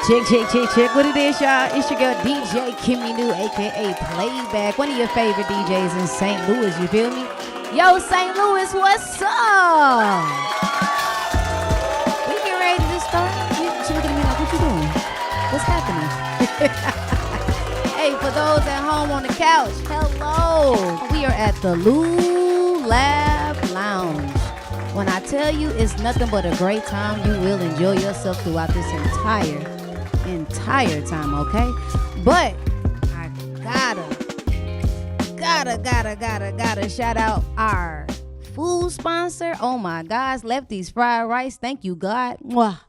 Check what it is, y'all. It's your girl DJ Kimmy NU, aka Playback, one of your favorite DJs in St. Louis, you feel me? Yo, St. Louis, what's up? We get ready to start. She looking at me like, what you doing? What's happening? Hey, for those at home on the couch, hello. We are at the Lou Lab Lounge. When I tell you it's nothing but a great time, you will enjoy yourself throughout this entire time, okay? But I gotta shout out our food sponsor. Oh my gosh, Lefty's Fried Rice. Thank you, God. Mwah.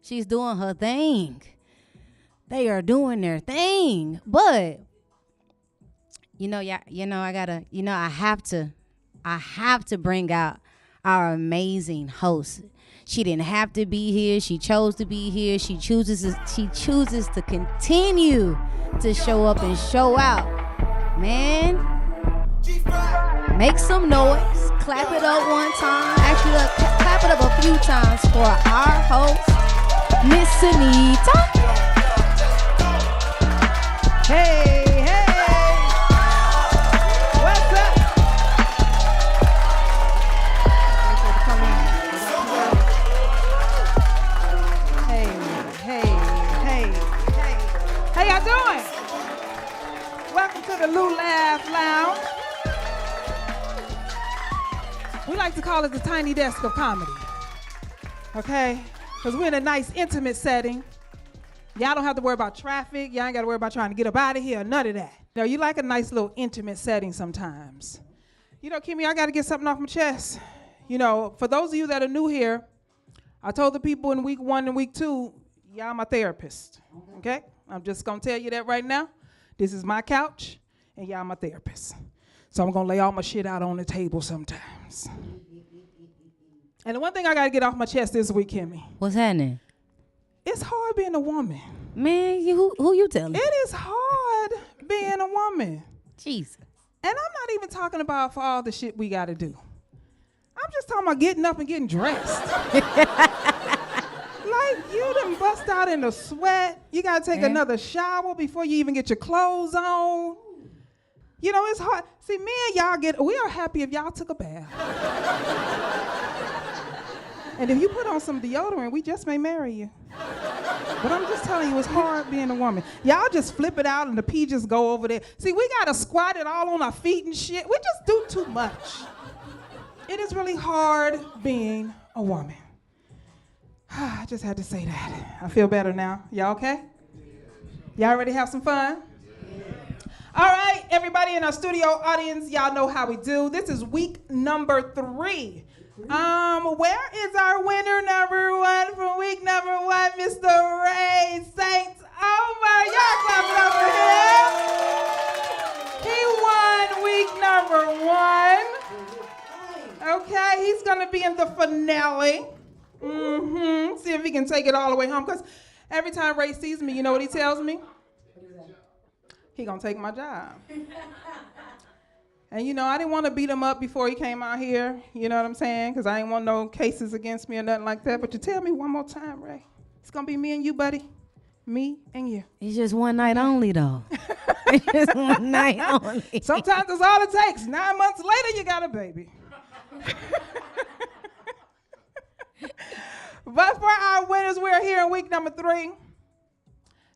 She's doing her thing. They are doing their thing. But I have to bring out our amazing host. She didn't have to be here. She chose to be here. She chooses to continue to show up and show out. Man, make some noise. Clap it up one time. Actually, clap it up a few times for our host, Miss Sanita. Hey. The Lou Laugh Lounge. We like to call it the tiny desk of comedy. Okay? Because we're in a nice, intimate setting. Y'all don't have to worry about traffic. Y'all ain't got to worry about trying to get up out of here. None of that. No, you like a nice little intimate setting sometimes. You know, Kimmy, I got to get something off my chest. You know, for those of you that are new here, I told the people in week 1 and week 2, y'all my therapist. Okay? I'm just going to tell you that right now. This is my couch. And y'all my therapist. So I'm going to lay all my shit out on the table sometimes. And the one thing I got to get off my chest this week, Kimmy. What's happening? It's hard being a woman. Man, who you telling? It is hard being a woman. Jesus. And I'm not even talking about for all the shit we got to do. I'm just talking about getting up and getting dressed. Like, you done bust out in the sweat. You got to take another shower before you even get your clothes on. You know, it's hard. See, me and y'all we are happy if y'all took a bath. And if you put on some deodorant, we just may marry you. But I'm just telling you, it's hard being a woman. Y'all just flip it out and the pee just go over there. See, we got to squat it all on our feet and shit. We just do too much. It is really hard being a woman. I just had to say that. I feel better now. Y'all okay? Y'all ready to have some fun? All right, everybody in our studio audience, y'all know how we do. This is week number 3. Where is our winner number 1 from week number 1, Mr. Ray Saints? Oh my, y'all clap it up for him. He won week number 1. Okay, he's gonna be in the finale. See if he can take it all the way home. Because every time Ray sees me, you know what he tells me? He gonna take my job. And you know, I didn't want to beat him up before he came out here, you know what I'm saying? Because I didn't want no cases against me or nothing like that. But you tell me one more time, Ray. It's gonna be me and you, buddy. Me and you. It's just one night only, though. It's just one night only. Sometimes that's all it takes. 9 months later, you got a baby. But for our winners, we're here in week number 3.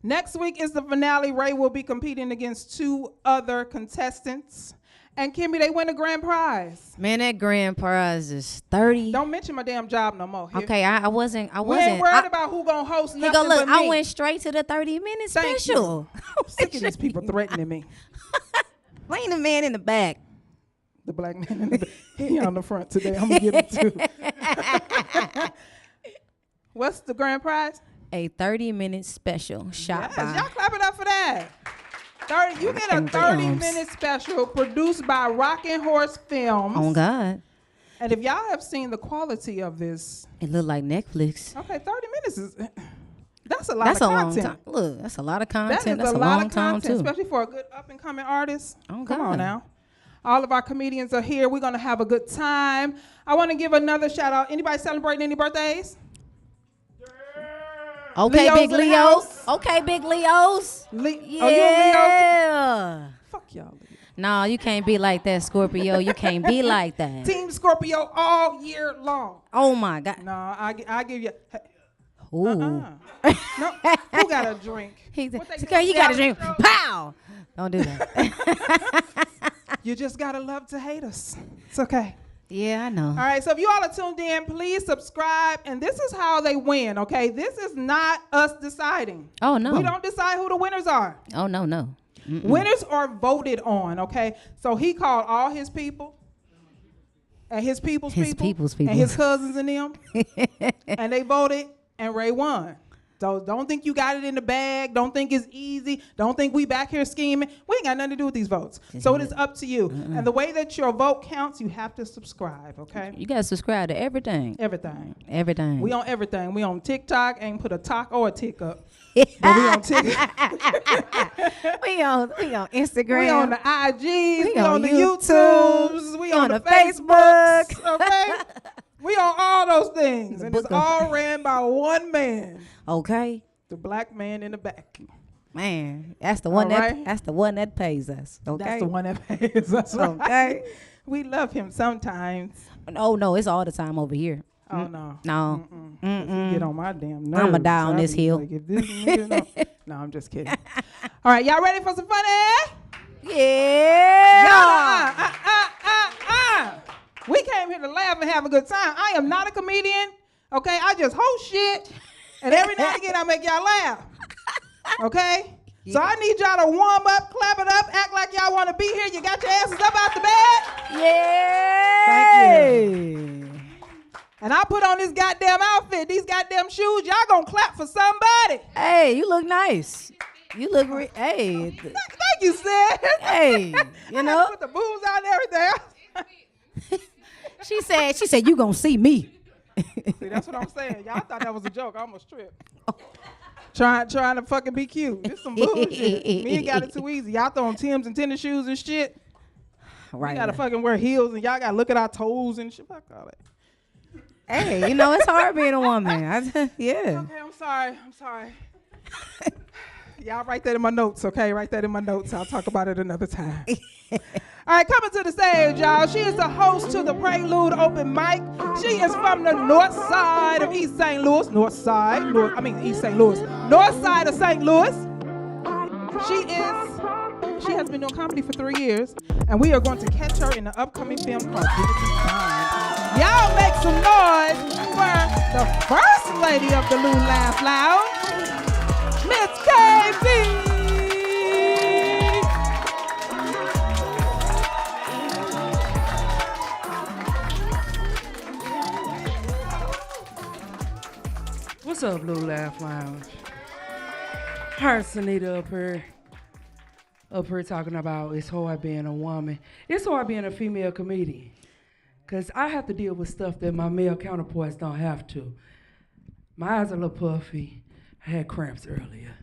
Next week is the finale. Ray will be competing against 2 other contestants. And Kimmy, they win a grand prize. Man, that grand prize is 30. Don't mention my damn job no more. Here. Okay, I wasn't. We ain't worried about who gonna host nothing go, look, but me. I went straight to the 30-minute special. I'm sick of these people threatening me. Blame the man in the back. The black man in the back. He on the front today. I'm gonna get him too. What's the grand prize? A 30-minute special shot by. Y'all clap it up for that. You get a 30-minute special produced by Rockin' Horse Films. Oh, God. And if y'all have seen the quality of this. It look like Netflix. Okay, 30 minutes is, that's a lot of content. Long time. Look, that's a lot of content. That's a lot long of time, content, too. especially for a good up-and-coming artist. Oh, Come God. on now. All of our comedians are here. We're going to have a good time. I want to give another shout out. Anybody celebrating any birthdays? Okay, Leos big in the Leos. house. Okay, big Leos. Yeah. Yeah. Oh, you a Leo? Fuck y'all. No, you can't be like that, Scorpio. You can't be like that. Team Scorpio all year long. Oh my God. No, I give you. Ooh. No, who got a drink? Okay, you got to drink. Pow. Don't do that. You just gotta love to hate us. It's okay. Yeah, I know. All right, so if you all are tuned in, please subscribe. And this is how they win, okay? This is not us deciding. Oh, no. We don't decide who the winners are. Oh, no. Mm-mm. Winners are voted on, okay? So he called all his people and his people's people and his cousins and them, and they voted, and Ray won. So don't think you got it in the bag. Don't think it's easy. Don't think we back here scheming. We ain't got nothing to do with these votes. So it is up to you. And the way that your vote counts, you have to subscribe, okay? You got to subscribe to everything. Everything. Everything. We on everything. We on TikTok. Ain't put a talk or a tick up. But we on TikTok. we on Instagram. We on the IGs. We on the YouTube. YouTubes. We on the Facebooks. Okay? We on all those things. And it's all ran by one man. Okay. The black man in the back. Man, that's the one that's the one that pays us. Okay. That's the one that pays us. Right? Okay. We love him sometimes. Oh no, it's all the time over here. Oh no. No. He get on my damn nerves. I'ma die on this hill. Like, if this nigga no, I'm just kidding. All right, y'all ready for some funny? Yeah. We came here to laugh and have a good time. I am not a comedian. Okay, I just host shit, and every now and again I make y'all laugh. Okay. Yeah. So I need y'all to warm up, clap it up, act like y'all want to be here. You got your asses up out the bed? Yeah. Thank you. And I put on this goddamn outfit, these goddamn shoes. Y'all gonna clap for somebody. Hey, you look nice. You look hey. Thank you, sis. Hey, you know. Put the boobs out and everything. She said you gonna see me. See, that's what I'm saying. Y'all thought that was a joke. I almost tripped. Trying to fucking be cute. This some bullshit. Me and got it too easy. Y'all throwing Timbs and tennis shoes and shit. Right. We gotta fucking wear heels and y'all gotta look at our toes and shit. Fuck all that. Hey, you know, it's hard being a woman. Yeah. Okay, I'm sorry. Y'all write that in my notes, okay? Write that in my notes. I'll talk about it another time. All right, coming to the stage, y'all. She is the host to the Prelude Open Mic. She is from the north side of East St. Louis. East St. Louis. North side of St. Louis. She has been doing comedy for 3 years, and we are going to catch her in the upcoming film called Dignity Time. Y'all make some noise for the first lady of the Lou Laugh Lounge, Miss KayBee. What's up, Blue Laugh Lounge? Her Sanita up here talking about it's hard being a woman. It's hard being a female comedian. Because I have to deal with stuff that my male counterparts don't have to. My eyes are a little puffy. I had cramps earlier.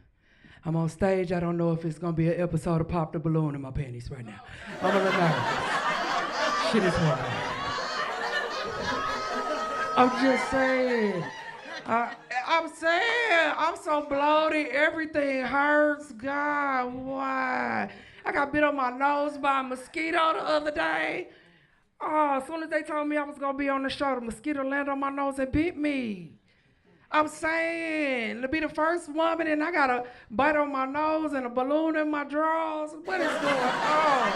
I'm on stage. I don't know if it's going to be an episode of Pop the Balloon in my panties right now. I'm a little nervous. Shit is hard. I'm just saying. I'm so bloated, everything hurts. God, why? I got bit on my nose by a mosquito the other day. Oh, as soon as they told me I was gonna be on the show, the mosquito landed on my nose and bit me. I'm saying, to be the first woman and I got a bite on my nose and a balloon in my drawers. What is going on?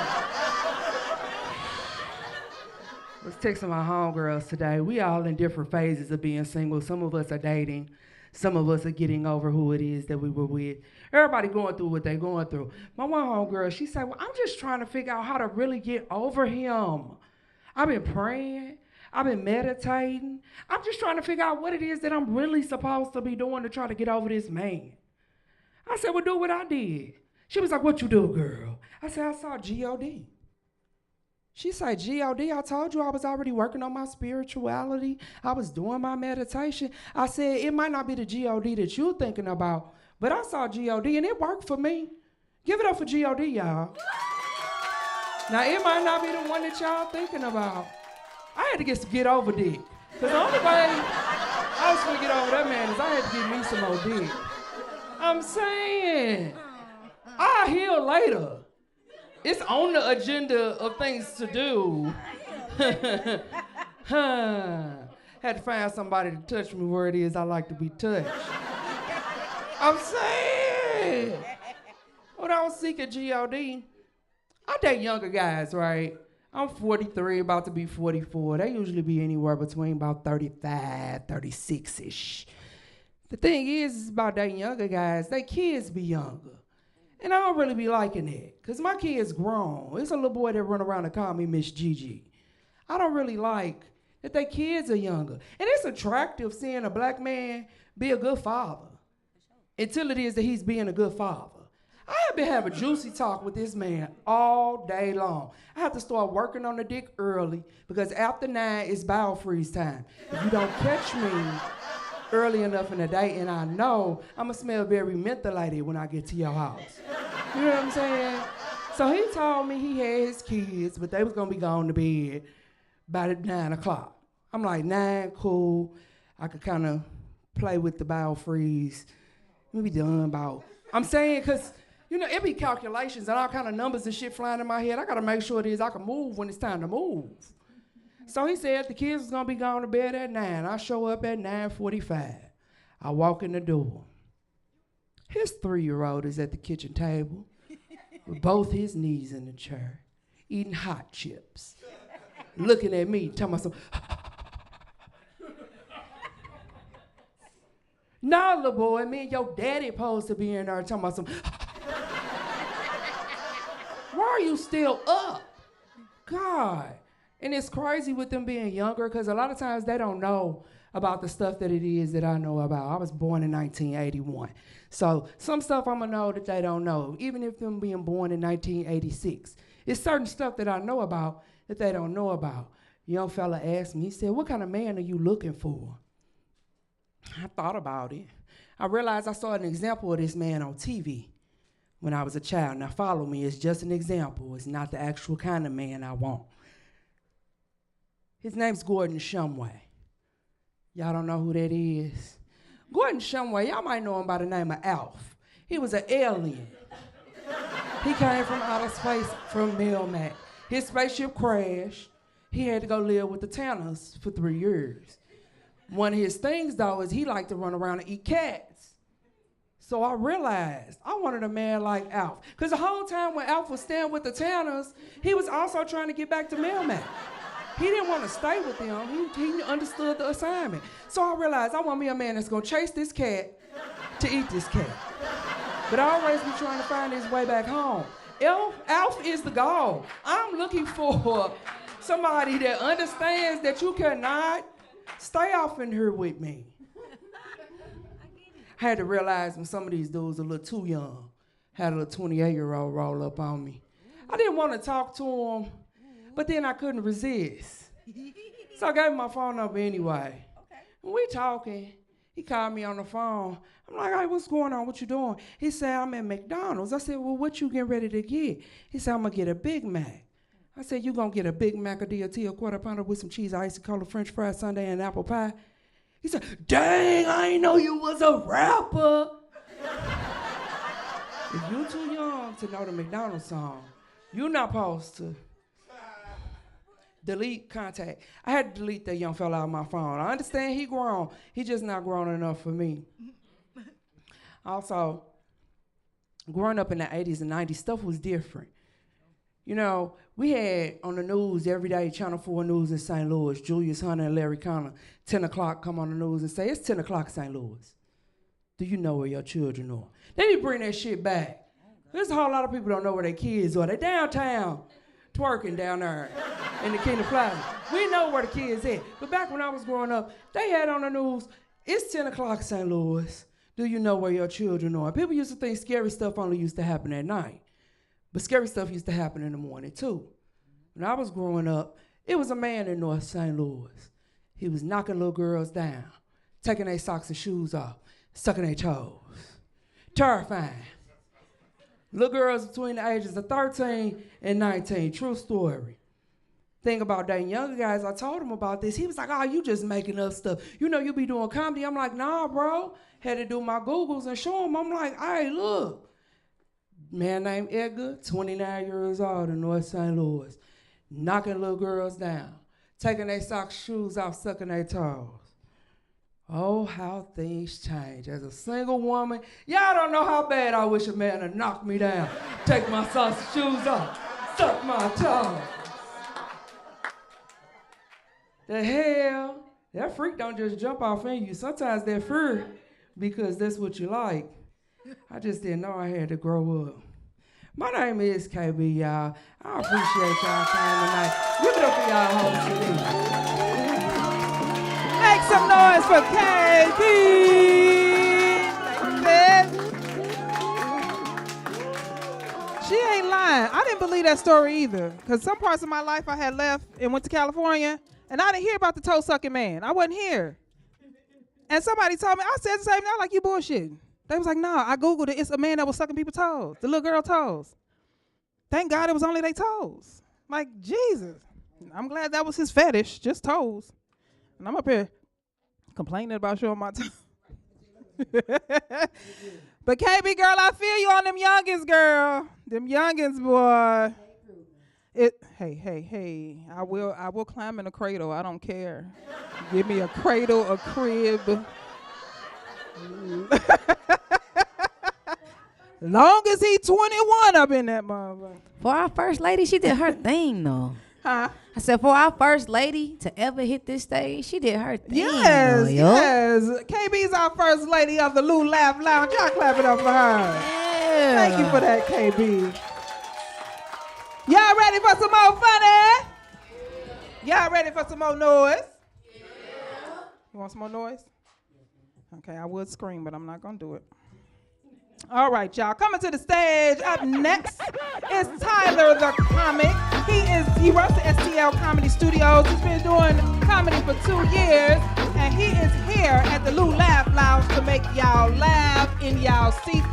I was texting my homegirls today. We all in different phases of being single. Some of us are dating. Some of us are getting over who it is that we were with. Everybody going through what they're going through. My one homegirl, she said, well, I'm just trying to figure out how to really get over him. I've been praying. I've been meditating. I'm just trying to figure out what it is that I'm really supposed to be doing to try to get over this man. I said, well, do what I did. She was like, what you do, girl? I said, I saw G.O.D. She said, G.O.D., I told you I was already working on my spirituality. I was doing my meditation. I said, it might not be the G.O.D. that you're thinking about, but I saw G.O.D. and it worked for me. Give it up for G.O.D., y'all. Now, it might not be the one that y'all thinking about. I had to get over dick. Because the only way I was gonna get over that man, I had to get me some more dick. I'm saying, I'll heal later. It's on the agenda of things to do. Had to find somebody to touch me where it is I like to be touched. I'm saying, when I was seeking G.O.D., I date younger guys, right? I'm 43, about to be 44. They usually be anywhere between about 35, 36-ish. The thing is about dating younger guys, they kids be younger. And I don't really be liking that, because my kid's grown. It's a little boy that run around and call me Miss Gigi. I don't really like that they kids are younger. And it's attractive seeing a black man be a good father, until it is that he's being a good father. I have been having juicy talk with this man all day long. I have to start working on the dick early, because after 9, it's bowel freeze time. If you don't catch me early enough in the day, and I know I'm gonna smell very mentholated when I get to your house. You know what I'm saying? So he told me he had his kids, but they was gonna be going to bed by 9 o'clock. I'm like, 9, cool. I could kind of play with the bowel freeze. We be done about. I'm saying, cause you know, it be calculations and all kind of numbers and shit flying in my head. I gotta make sure it is I can move when it's time to move. So he said the kids was gonna be going to bed at 9. I show up at 9:45. I walk in the door. His 3-year-old is at the kitchen table with both his knees in the chair, eating hot chips, looking at me, telling myself, nah, little boy, me and your daddy supposed to be in there talking about some. Why are you still up? God. And it's crazy with them being younger, because a lot of times they don't know about the stuff that it is that I know about. I was born in 1981. So some stuff I'm gonna know that they don't know, even if them being born in 1986. It's certain stuff that I know about that they don't know about. A young fella asked me, he said, what kind of man are you looking for? I thought about it. I realized I saw an example of this man on TV when I was a child. Now follow me, it's just an example. It's not the actual kind of man I want. His name's Gordon Shumway. Y'all don't know who that is? Gordon Shumway, y'all might know him by the name of Alf. He was an alien. He came from outer space from Marlon Mac. His spaceship crashed. He had to go live with the Tanners for 3 years. One of his things, though, is he liked to run around and eat cats. So I realized I wanted a man like Alf. Because the whole time when Alf was staying with the Tanners, he was also trying to get back to Marlon Mac. He didn't want to stay with them. He understood the assignment. So I realized I want me a man that's going to chase this cat to eat this cat. But I always be trying to find his way back home. Alf is the goal. I'm looking for somebody that understands that you cannot stay off in here with me. I had to realize when some of these dudes are a little too young. Had a little 28-year-old roll up on me. I didn't want to talk to him, but then I couldn't resist. So I gave him my phone number anyway. Okay. When we talking, he called me on the phone. I'm like, hey, what's going on? What you doing? He said, I'm at McDonald's. I said, well, what you getting ready to get? He said, I'm going to get a Big Mac. I said, you going to get a Big Mac, a DLT, a quarter pounder with some cheese, ice, cola, French fries, sundae, and apple pie? He said, dang, I ain't know you was a rapper. If you too young to know the McDonald's song, you're not supposed to delete contact. I had to delete that young fella out of my phone. I understand he grown. He just not grown enough for me. Also, growing up in the 80s and 90s, stuff was different. You know, we had on the news every day, Channel 4 News in St. Louis, Julius Hunter and Larry Connor, 10 o'clock come on the news and say, it's 10 o'clock in St. Louis. Do you know where your children are? They need to bring that shit back. There's a whole lot of people don't know where their kids are. They downtown twerking down there in the Kingdom Plaza. We know where the kids at. But back when I was growing up, they had on the news, it's 10 o'clock in St. Louis. Do you know where your children are? People used to think scary stuff only used to happen at night. But scary stuff used to happen in the morning too. When I was growing up, it was a man in North St. Louis. He was knocking little girls down, taking their socks and shoes off, sucking their toes. Terrifying. Little girls between the ages of 13 and 19, true story. thing about dating younger guys. I told him about this. He was like, oh, you just making up stuff. You know you be doing comedy. I'm like, nah, bro. Had to do my Googles and show him. I'm like, hey, look. Man named Edgar, 29 years old in North St. Louis, knocking little girls down, taking their socks, shoes off, sucking their toes. Oh, how things change. As a single woman, y'all don't know how bad I wish a man had knocked me down, take my socks, shoes off, suck my toes. The hell? That freak don't just jump off in you. Sometimes they're free because that's what you like. I just didn't know I had to grow up. My name is KayBee, y'all. I appreciate y'all coming tonight. Give it up for y'all hosts Make some noise for KayBee. She ain't lying. I didn't believe that story either. Because some parts of my life I had left and went to California, and I didn't hear about the toe-sucking man. I wasn't here. And somebody told me, I said the same thing, like, you bullshit. They was like, nah, I Googled it. It's a man that was sucking people's toes, the little girl toes. Thank God it was only their toes. Like, Jesus. I'm glad that was his fetish, just toes. And I'm up here complaining about showing my toes. But KayBee, girl, I feel you on them youngins, girl. Them youngins, boy. Hey, I will climb in a cradle. I don't care. Give me a cradle, a crib. Long as he 21 up in that motherfucker. For our first lady, she did her thing, though. Huh? I said, for our first lady to ever hit this stage, she did her thing. Yes, though, yo. yes. KayBee's our first lady of the Lou Laugh Lounge. Y'all clap it up for her. Yeah. Thank you for that, KayBee. Y'all ready for some more funny? Y'all ready for some more noise? Yeah. You want some more noise? Okay, I would scream, but I'm not going to do it. All right, y'all. Coming to the stage up next is Tyler the Comic. He runs the STL Comedy Studios. He's been doing comedy for 2 years, and he is here at the Lou Laugh Lounge to make y'all laugh in y'all seats.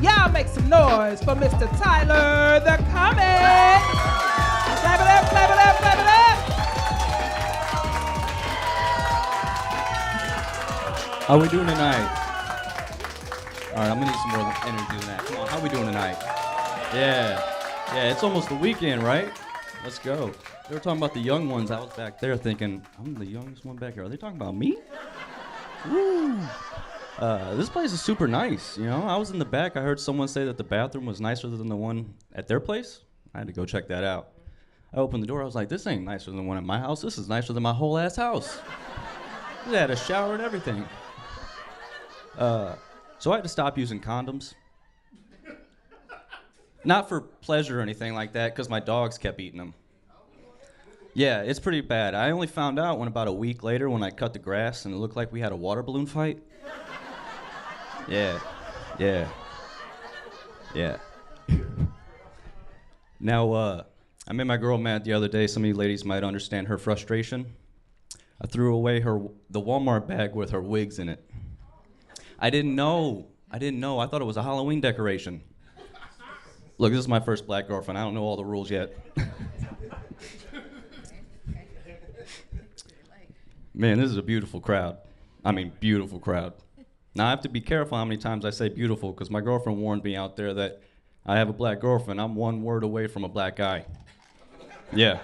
Y'all make some noise for Mr. Tyler the Comic. Clap it up, clap it up, clap it up. How we doing tonight? All right, I'm gonna need some more energy than that. Come on, how we doing tonight? Yeah, it's almost the weekend, right? Let's go. They were talking about the young ones. I was back there thinking, I'm the youngest one back here. Are they talking about me? Woo. This place is super nice, you know? I was in the back. I heard someone say that the bathroom was nicer than the one at their place. I had to go check that out. I opened the door. I was like, this ain't nicer than the one at my house. This is nicer than my whole ass house. They had a shower and everything. So I had to stop using condoms. Not for pleasure or anything like that, because my dogs kept eating them. Yeah, it's pretty bad. I only found out when about a week later when I cut the grass and it looked like we had a water balloon fight. Yeah. Now, I made my girl mad the other day. Some of you ladies might understand her frustration. I threw away the Walmart bag with her wigs in it. I didn't know. I thought it was a Halloween decoration. Look, this is my first black girlfriend. I don't know all the rules yet. Man, this is a beautiful crowd. I mean, beautiful crowd. Now, I have to be careful how many times I say beautiful, because my girlfriend warned me out there that I have a black girlfriend. I'm one word away from a black guy. Yeah.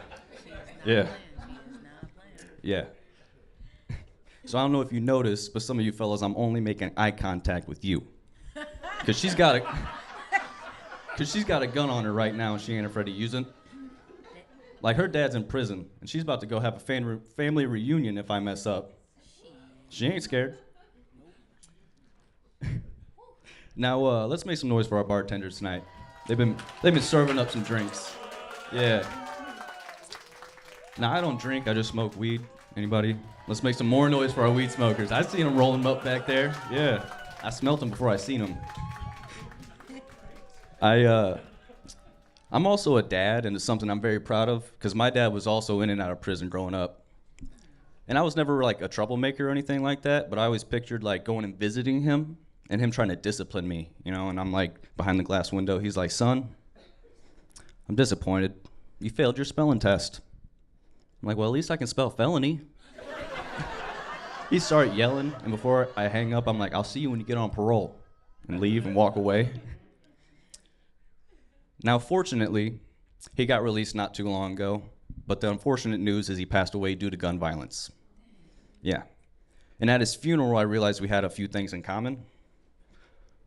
So I don't know if you noticed, but some of you fellas, I'm only making eye contact with you. Because she's got a gun on her right now and she ain't afraid to use it. Like, her dad's in prison and she's about to go have a family reunion if I mess up. She ain't scared. Now, let's make some noise for our bartenders tonight. They've been serving up some drinks. Yeah. Now, I don't drink, I just smoke weed. Anybody? Let's make some more noise for our weed smokers. I seen them rolling up back there. Yeah. I smelt them before I seen them. I'm also a dad, and it's something I'm very proud of, because my dad was also in and out of prison growing up. And I was never like a troublemaker or anything like that, but I always pictured like going and visiting him and him trying to discipline me, you know, and I'm like behind the glass window. He's like, son, I'm disappointed. You failed your spelling test. I'm like, well, at least I can spell felony. He started yelling, and before I hang up, I'm like, I'll see you when you get on parole, and leave and walk away. Now, fortunately, he got released not too long ago, but the unfortunate news is he passed away due to gun violence. Yeah. And at his funeral, I realized we had a few things in common.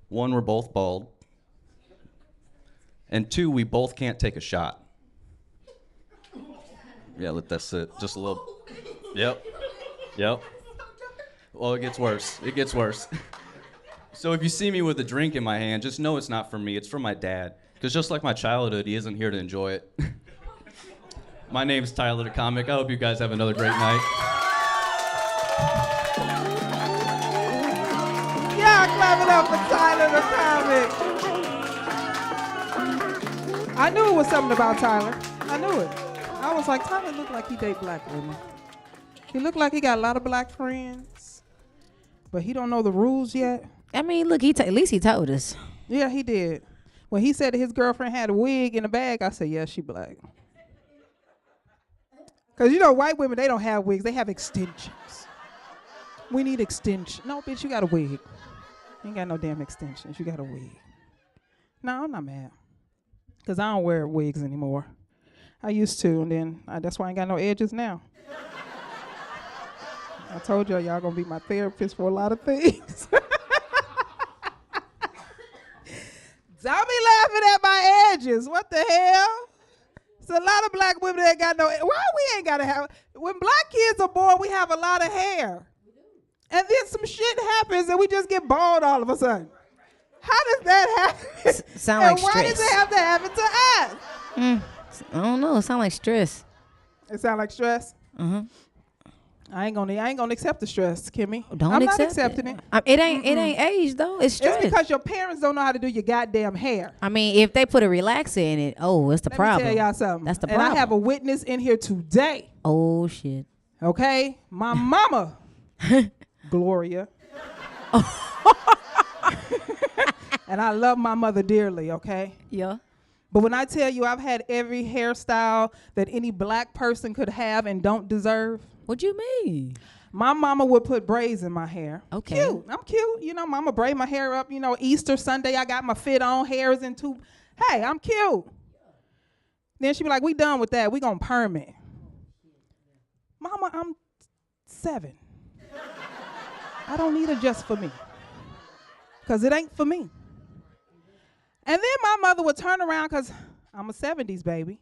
One, we're both bald. And two, we both can't take a shot. Yeah, let that sit. Just a little. Yep. Well, it gets worse. It gets worse. So if you see me with a drink in my hand, just know it's not for me. It's for my dad. Because just like my childhood, he isn't here to enjoy it. My name's Tyler the Comic. I hope you guys have another great night. Yeah, clap it up for Tyler the Comic. I knew it was something about Tyler. I knew it. I was like, Tyler looked like he date black women. He looked like he got a lot of black friends, but he don't know the rules yet. I mean, look, at least he told us. Yeah, he did. When he said that his girlfriend had a wig in a bag, I said, yeah, she black. Because, you know, white women, they don't have wigs. They have extensions. We need extensions. No, bitch, you got a wig. You ain't got no damn extensions. You got a wig. No, I'm not mad. Because I don't wear wigs anymore. I used to, and then that's why I ain't got no edges now. I told y'all going to be my therapist for a lot of things. Don't be laughing at my edges. What the hell? It's a lot of black women that got no. Why we ain't gotta have? When black kids are born, we have a lot of hair, and then some shit happens, and we just get bald all of a sudden. How does that happen? Sound and like why stress. does it have to happen to us? I don't know. It sound like stress. It sound like stress. I ain't gonna accept the stress, Kimmy. Don't I'm accept not accepting it. It ain't age though. It's stress. It's because your parents don't know how to do your goddamn hair. I mean, if they put a relaxer in it, it's the problem. Let me tell y'all something. That's the and problem. I have a witness in here today. Oh shit. Okay, my mama, Gloria. And I love my mother dearly. Okay. Yeah. But when I tell you I've had every hairstyle that any black person could have and don't deserve. What you mean? My mama would put braids in my hair. Okay. Cute. I'm cute. You know, mama braid my hair up. You know, Easter Sunday, I got my fit on, hair is in two. Hey, I'm cute. Then she be like, we done with that. We gonna perm it. Mama, I'm 7. I don't need it just for me. Because it ain't for me. And then my mother would turn around, because I'm a 70s baby,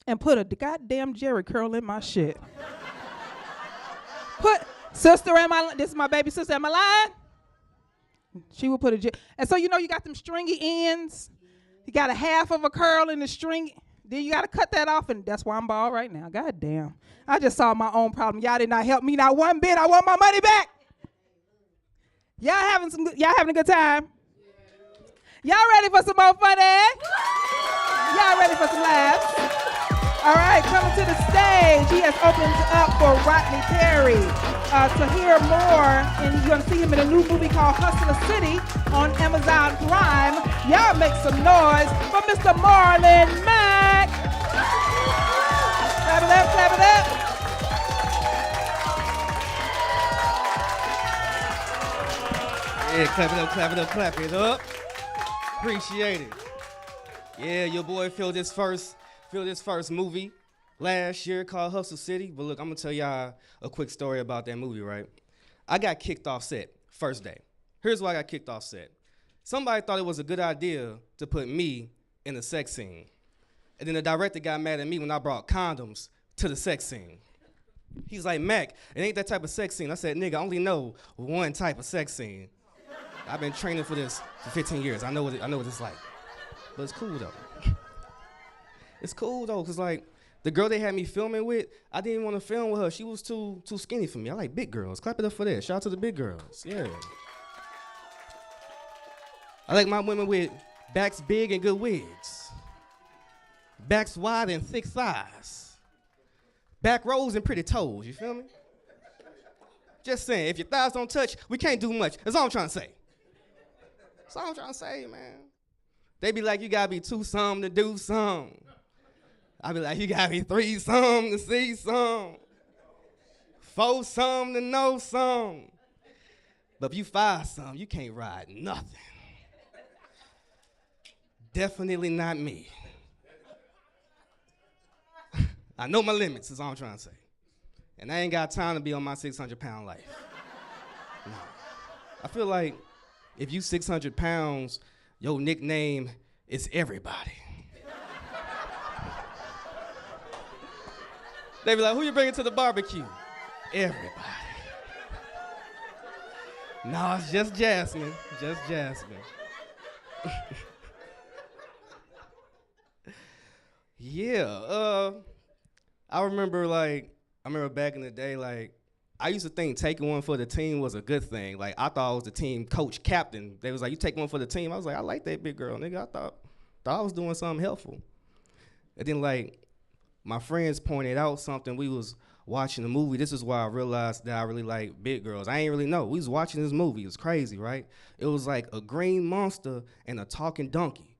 and put a goddamn Jerry curl in my shit. Put sister in my, this is my baby sister, am I lying? She would put a Jerry. And so, you know, you got them stringy ends. You got a half of a curl in the string. Then you got to cut that off, and that's why I'm bald right now. God damn. I just solved my own problem. Y'all did not help me not one bit. I want my money back. Y'all having a good time? Y'all ready for some more fun, eh? Y'all ready for some laughs? All right, coming to the stage, he has opened up for Rodney Perry. To hear more, and you're gonna see him in a new movie called Hustler City on Amazon Prime. Y'all make some noise for Mr. Marlon Mack. Clap it up, clap it up. Yeah, clap it up, clap it up, clap it up. Appreciate it. Yeah, your boy filmed this first movie last year called Hustle City. But look, I'm gonna tell y'all a quick story about that movie, right? I got kicked off set first day. Here's why I got kicked off set. Somebody thought it was a good idea to put me in a sex scene. And then the director got mad at me when I brought condoms to the sex scene. He's like, Mac, it ain't that type of sex scene. I said, nigga, I only know one type of sex scene. I've been training for this for 15 years. I know what it's like. But it's cool, though. It's cool, though, because, like, the girl they had me filming with, I didn't even want to film with her. She was too skinny for me. I like big girls. Clap it up for that. Shout out to the big girls. Yeah. I like my women with backs big and good wigs. Backs wide and thick thighs. Back rows and pretty toes, you feel me? Just saying, if your thighs don't touch, we can't do much. That's all I'm trying to say. That's all I'm trying to say, man. They be like, you gotta be too something to do something. I be like, you got me 3 some to see some, 4 some to know some. But if you 5 some, you can't ride nothing. Definitely not me. I know my limits is all I'm trying to say. And I ain't got time to be on my 600-pound life. No. I feel like if you 600 pounds, your nickname is everybody. They be like, who you bringing to the barbecue? Everybody. No, it's just Jasmine. Just Jasmine. Yeah. I remember back in the day, like, I used to think taking one for the team was a good thing. Like, I thought I was the team coach captain. They was like, you take one for the team. I was like, I like that big girl, nigga. I thought I was doing something helpful. And then, like, my friends pointed out something. We was watching a movie. This is why I realized that I really like big girls. I ain't really know. We was watching this movie. It was crazy, right? It was like a green monster and a talking donkey.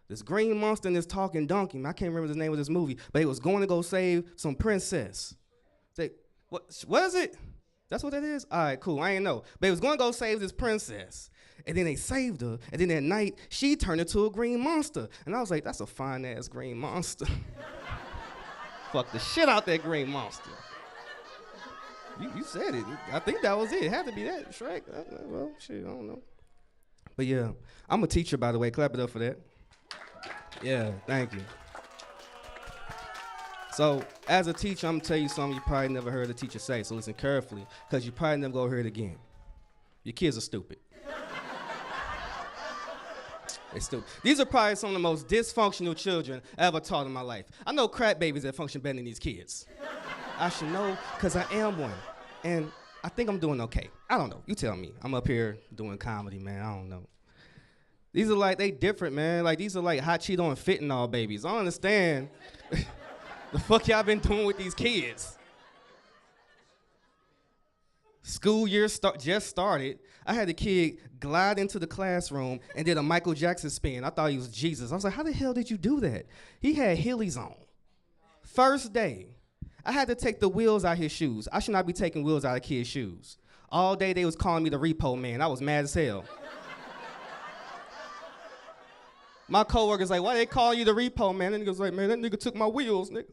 This green monster and this talking donkey, I can't remember the name of this movie, but it was going to go save some princess. Say, what is it? That's what that is? All right, cool, I ain't know. But it was going to go save this princess. And then they saved her, and then at night, she turned into a green monster. And I was like, that's a fine-ass green monster. Fuck the shit out that green monster. You said it. I think that was it. It had to be that, Shrek. Well, shit, I don't know. But yeah, I'm a teacher, by the way. Clap it up for that. Yeah, thank you. So, as a teacher, I'm gonna tell you something you probably never heard a teacher say, so listen carefully, because you probably never gonna hear it again. Your kids are stupid. They're stupid. These are probably some of the most dysfunctional children I ever taught in my life. I know crap babies that function better than these kids. I should know, because I am one. And I think I'm doing okay. I don't know. You tell me. I'm up here doing comedy, man. I don't know. These are like, they different, man. Like, these are like hot Cheeto and fentanyl babies. I don't understand the fuck y'all been doing with these kids. School year just started. I had a kid glide into the classroom and did a Michael Jackson spin. I thought he was Jesus. I was like, how the hell did you do that? He had Heelys on. First day, I had to take the wheels out of his shoes. I should not be taking wheels out of kids' shoes. All day they was calling me the repo man. I was mad as hell. My coworker's like, why they call you the repo man? And nigga's like, man, that nigga took my wheels, nigga.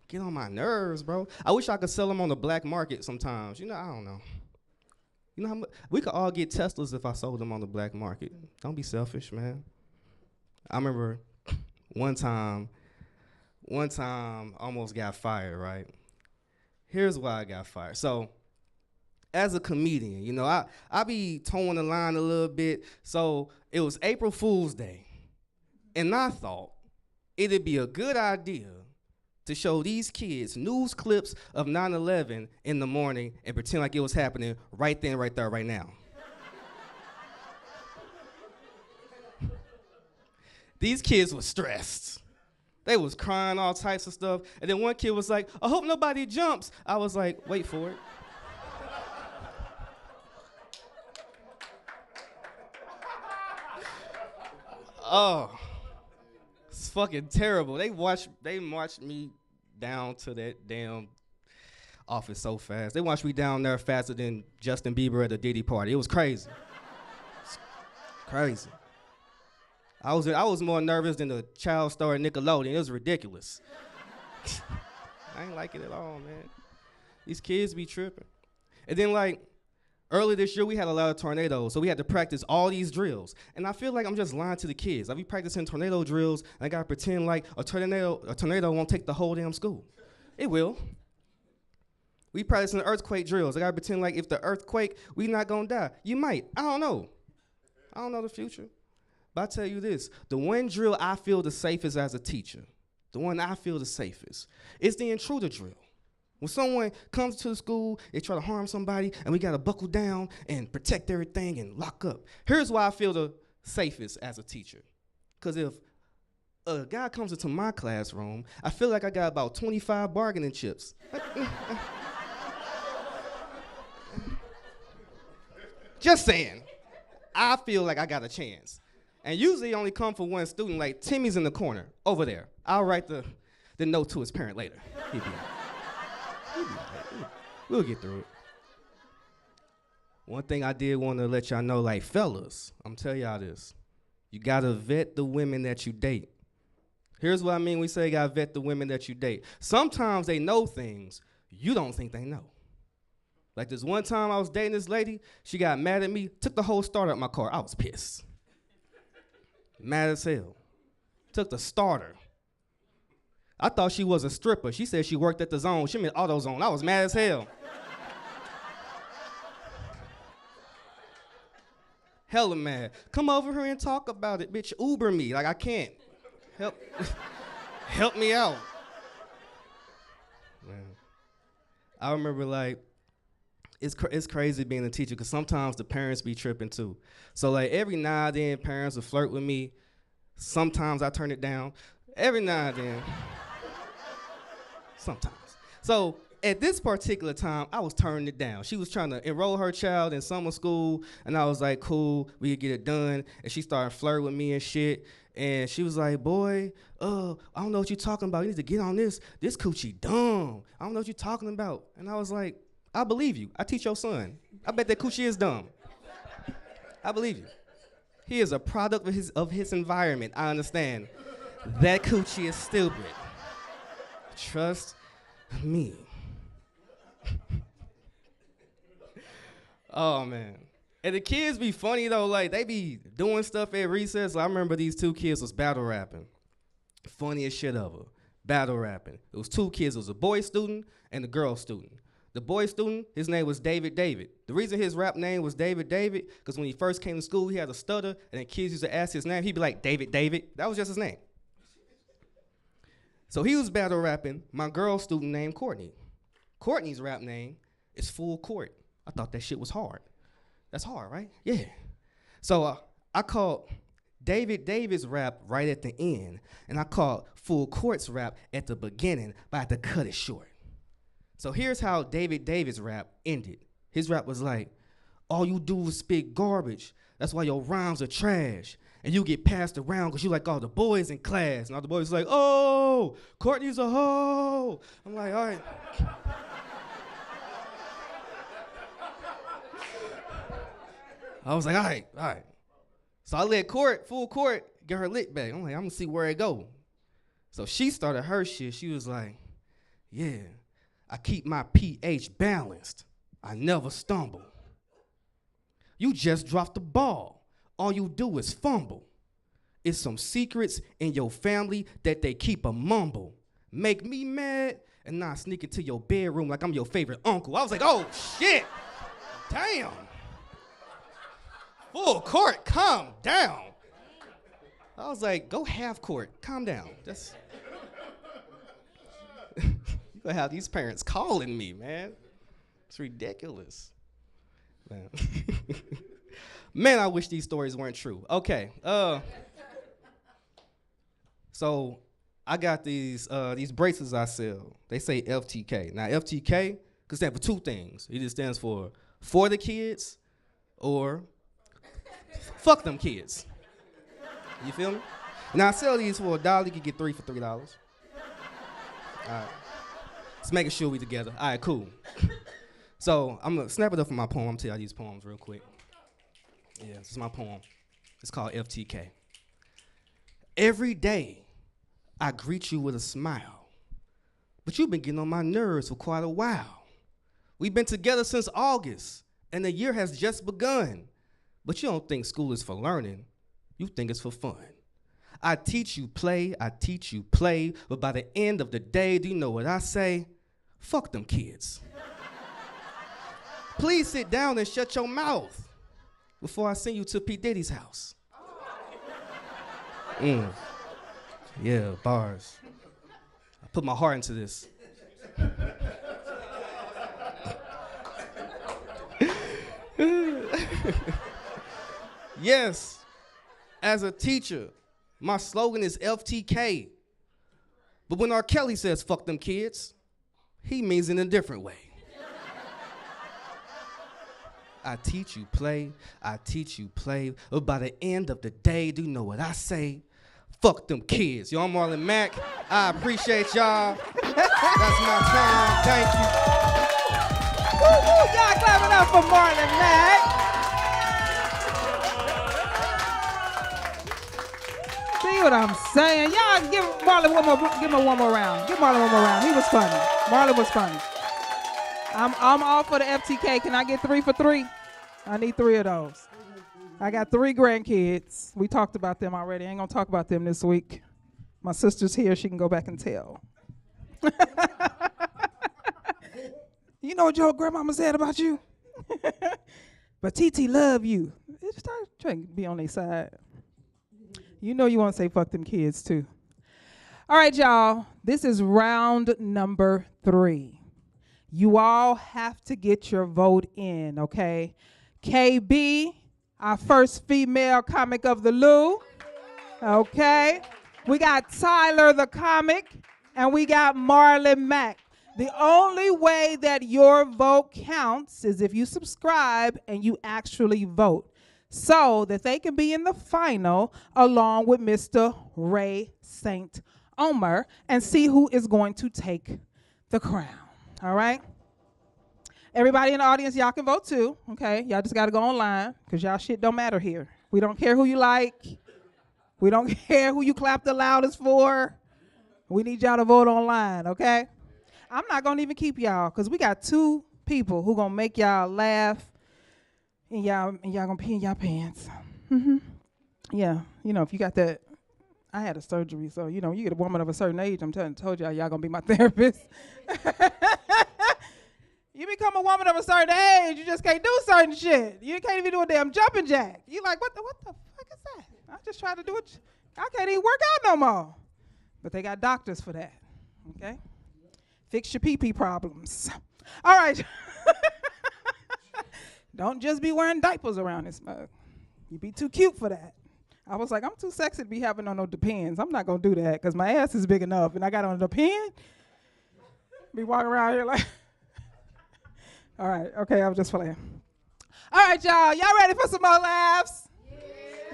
Get on my nerves, bro. I wish I could sell them on the black market sometimes. You know, I don't know. You know how much? We could all get Teslas if I sold them on the black market. Don't be selfish, man. I remember one time I almost got fired, right? Here's why I got fired. So, as a comedian, you know, I be towing the line a little bit. So it was April Fool's Day. And I thought it'd be a good idea to show these kids news clips of 9/11 in the morning and pretend like it was happening right then, right there, right now. These kids were stressed. They was crying all types of stuff. And then one kid was like, I hope nobody jumps. I was like, wait for it. Oh, it's fucking terrible. They marched me down to that damn office so fast. They marched me down there faster than Justin Bieber at a Diddy party. It was crazy. It's crazy. I was more nervous than the child star at Nickelodeon. It was ridiculous. I ain't like it at all, man. These kids be tripping. And then, like, early this year, we had a lot of tornadoes, so we had to practice all these drills. And I feel like I'm just lying to the kids. I be practicing tornado drills, and I gotta pretend like a tornado won't take the whole damn school. It will. We practicing earthquake drills. I gotta pretend like if the earthquake, we not gonna die. You might. I don't know. I don't know the future. But I tell you this, the one drill I feel the safest as a teacher, the one I feel the safest, is the intruder drill. When someone comes to the school, they try to harm somebody, and we gotta buckle down and protect everything and lock up. Here's why I feel the safest as a teacher. Because if a guy comes into my classroom, I feel like I got about 25 bargaining chips. Just saying, I feel like I got a chance. And usually only come for one student, like Timmy's in the corner, over there. I'll write the note to his parent later. He'll be all right. We'll get through it. One thing I did want to let y'all know, like, fellas, I'm telling y'all this. You gotta vet the women that you date. Here's what I mean when we say you gotta vet the women that you date. Sometimes they know things you don't think they know. Like this one time I was dating this lady, she got mad at me, took the whole starter out my car. I was pissed. Mad as hell. Took the starter. I thought she was a stripper. She said she worked at the Zone. She meant AutoZone. I was mad as hell. Hella mad. Come over here and talk about it, bitch. Uber me. Like, I can't. Help me out. Man. I remember, like, it's crazy being a teacher because sometimes the parents be tripping too. So, like, every now and then, parents will flirt with me. Sometimes I turn it down. Every now and then. Sometimes. So, at this particular time, I was turning it down. She was trying to enroll her child in summer school, and I was like, cool, we could get it done. And she started flirting with me and shit. And she was like, boy, I don't know what you're talking about. You need to get on this. This coochie dumb. I don't know what you're talking about. And I was like, I believe you. I teach your son. I bet that coochie is dumb. I believe you. He is a product of his environment. I understand. That coochie is stupid. Trust me. Oh, man. And the kids be funny, though. Like, they be doing stuff at recess. I remember these two kids was battle rapping. Funniest shit ever. Battle rapping. It was two kids. It was a boy student and a girl student. The boy student, his name was David. The reason his rap name was David, because when he first came to school, he had a stutter, and then kids used to ask his name. He'd be like, David. That was just his name. So he was battle rapping my girl student named Courtney. Courtney's rap name is Full Court. I thought that shit was hard. That's hard, right? Yeah. So I called David's rap right at the end, and I called Full Court's rap at the beginning, but I had to cut it short. So here's how David's rap ended. His rap was like, all you do is spit garbage. That's why your rhymes are trash. And you get passed around because you like all the boys in class. And all the boys like, oh, Courtney's a hoe. I'm like, all right. I was like, all right. So I let Full Court, get her lick back. I'm like, I'm gonna see where it go. So she started her shit. She was like, yeah, I keep my pH balanced. I never stumble. You just dropped the ball. All you do is fumble. It's some secrets in your family that they keep a mumble. Make me mad and not sneak into your bedroom like I'm your favorite uncle. I was like, oh shit, damn. Full Court, calm down. I was like, go half court, calm down. You're gonna have these parents calling me, man. It's ridiculous. Man. Man, I wish these stories weren't true. Okay, so I got these bracelets I sell. They say FTK. Now FTK could stand for two things. It either stands for the kids or fuck them kids. You feel me? Now I sell these for $1. You can get 3 for $3. All right. Just making sure we together. All right, cool. So I'm gonna snap it up from my poem. I'm tell y'all these poems real quick. Yeah, this is my poem. It's called FTK. Every day, I greet you with a smile, but you've been getting on my nerves for quite a while. We've been together since August, and the year has just begun. But you don't think school is for learning. You think it's for fun. I teach you play, but by the end of the day, do you know what I say? Fuck them kids. Please sit down and shut your mouth before I send you to P. Diddy's house. Yeah, bars. I put my heart into this. Yes, as a teacher, my slogan is FTK. But when R. Kelly says fuck them kids, he means it in a different way. I teach you play, I teach you play. But by the end of the day, do you know what I say? Fuck them kids. Yo, I'm Marlon Mack. I appreciate y'all. That's my time. Thank you. Woo-woo, y'all clapping up for Marlon Mack. See what I'm saying? Y'all give Marlon one more round. Give Marlon one more round. He was funny. Marlon was funny. I'm all for the FTK. Can I get 3 for 3? I need 3 of those. I got 3 grandkids. We talked about them already. I ain't gonna talk about them this week. My sister's here. She can go back and tell. You know what your grandmama said about you? But TT love you. Just start trying to be on their side. You know you want to say fuck them kids too. All right, y'all. This is round number 3. You all have to get your vote in, okay? KayBee, our first female comic of the Lou. Okay. We got Tyler the comic, and we got Marlon Mack. The only way that your vote counts is if you subscribe and you actually vote, so that they can be in the final along with Mr. Ray St. Omer and see who is going to take the crown. All right? Everybody in the audience, y'all can vote too, okay? Y'all just got to go online because y'all shit don't matter here. We don't care who you like. We don't care who you clap the loudest for. We need y'all to vote online, okay? I'm not going to even keep y'all because we got 2 people who going to make y'all laugh and y'all going to pee in y'all pants. Mm-hmm. Yeah, you know, if you got that, I had a surgery, so, you know, you get a woman of a certain age, told y'all going to be my therapist. You become a woman of a certain age, you just can't do certain shit. You can't even do a damn jumping jack. You like, what the fuck is that? I just tried to do it. I can't even work out no more. But they got doctors for that, okay? Fix your pee-pee problems. All right. Don't just be wearing diapers around this mug. You be too cute for that. I was like, I'm too sexy to be having on no Depends. I'm not going to do that because my ass is big enough and I got on a Depend. Be walking around here like... All right, okay, I was just playing. All right, y'all ready for some more laughs? Yeah.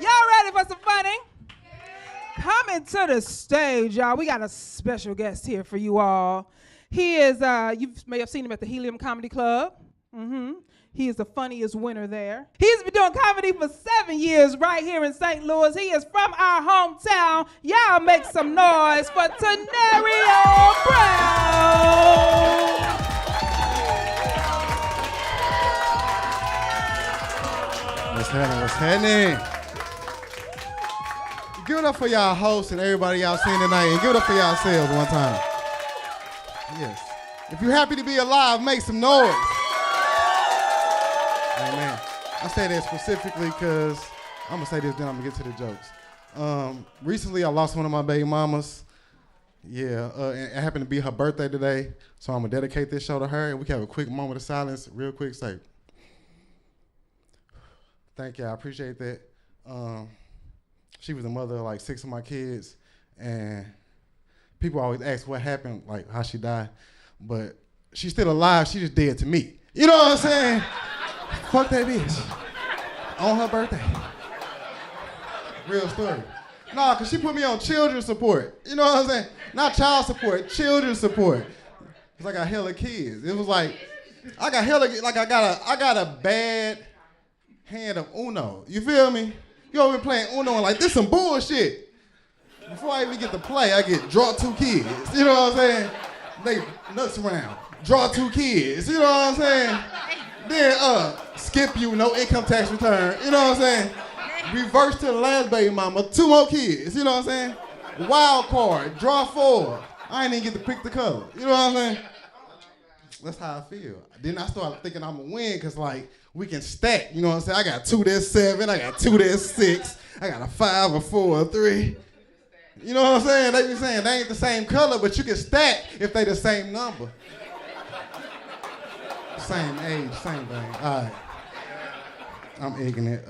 Y'all ready for some funny? Yeah. Coming to the stage, y'all, we got a special guest here for you all. He is, you may have seen him at the Helium Comedy Club. Mm-hmm. He is the funniest winner there. He's been doing comedy for 7 years right here in St. Louis. He is from our hometown. Y'all make some noise for Tinario Brown. What's happening? Give it up for y'all hosts and everybody y'all seeing tonight, and give it up for yourselves one time. Yes. If you're happy to be alive, make some noise. Amen. I say that specifically because I'm going to say this, then I'm going to get to the jokes. Recently, I lost one of my baby mamas. Yeah, and it happened to be her birthday today, so I'm going to dedicate this show to her, and we can have a quick moment of silence, real quick, say, thank you, I appreciate that. She was the mother of like 6 of my kids, and people always ask what happened, like how she died, but she's still alive, she just dead to me. You know what I'm saying? Fuck that bitch. On her birthday. Real story. Nah, cause she put me on children's support. You know what I'm saying? Not child support, children's support. Cause I got hella kids. It was like, I got a bad hand of Uno. You feel me? You over playing Uno and like, this some bullshit. Before I even get to play, I get draw 2 kids. You know what I'm saying? They nuts around. Draw 2 kids. You know what I'm saying? Then skip you, no income tax return. You know what I'm saying? Reverse to the last baby mama, 2 more kids. You know what I'm saying? Wild card, draw 4. I ain't even get to pick the color. You know what I'm saying? That's how I feel. Then I started thinking I'm gonna win because like we can stack. You know what I'm saying? I got 2 that's 7. I got 2 that's 6. I got a 5, a 4, a 3. You know what I'm saying? They be saying they ain't the same color, but you can stack if they the same number. Same age, same thing. All right. I'm ignorant.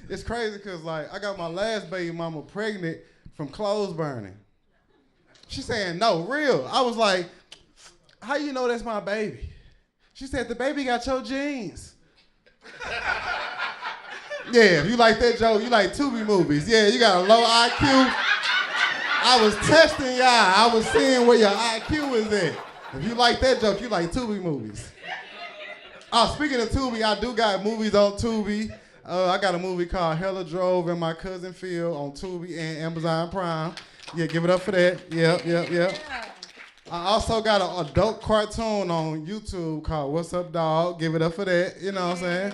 It's crazy because like I got my last baby mama pregnant from clothes burning. She saying no, real. I was like, how you know that's my baby? She said, the baby got your genes. Yeah, if you like that joke, you like Tubi movies. Yeah, you got a low IQ. I was testing y'all. I was seeing where your IQ is at. If you like that joke, you like Tubi movies. Oh, speaking of Tubi, I do got movies on Tubi. I got a movie called Hella Drove and My Cousin Phil on Tubi and Amazon Prime. Yeah, give it up for that. Yep. I also got an adult cartoon on YouTube called What's Up, Dog? Give it up for that. You know what I'm saying?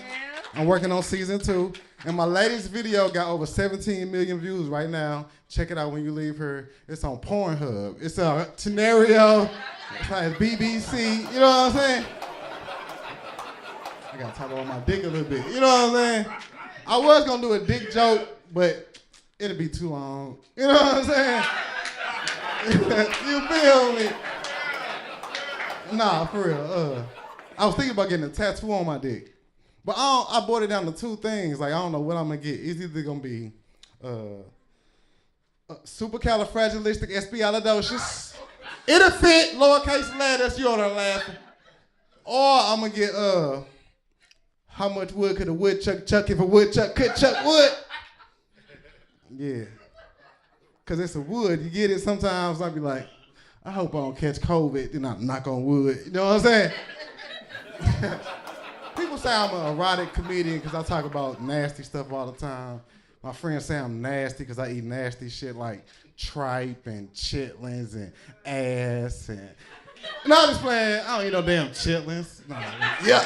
I'm working on season 2. And my latest video got over 17 million views right now. Check it out when you leave here. It's on Pornhub. It's a Tinario, it's like BBC. You know what I'm saying? I gotta talk about my dick a little bit. You know what I'm saying? I was gonna do a dick joke, but it'll be too long. You know what I'm saying? You feel me? Nah, for real. I was thinking about getting a tattoo on my dick. But I boiled it down to 2 things. Like, I don't know what I'm gonna get. It's either gonna be supercalifragilisticexpialidocious. It'll fit, lowercase letters, you on there laughing. Or I'm gonna get, how much wood could a woodchuck chuck if a woodchuck could chuck wood? Yeah. Because it's a wood. You get it sometimes, I'll be like, I hope I don't catch COVID, then I knock on wood. You know what I'm saying? People say I'm an erotic comedian because I talk about nasty stuff all the time. My friends say I'm nasty because I eat nasty shit like tripe and chitlins and ass and... No, I'm just playing. I don't eat no damn chitlins. No. Yeah.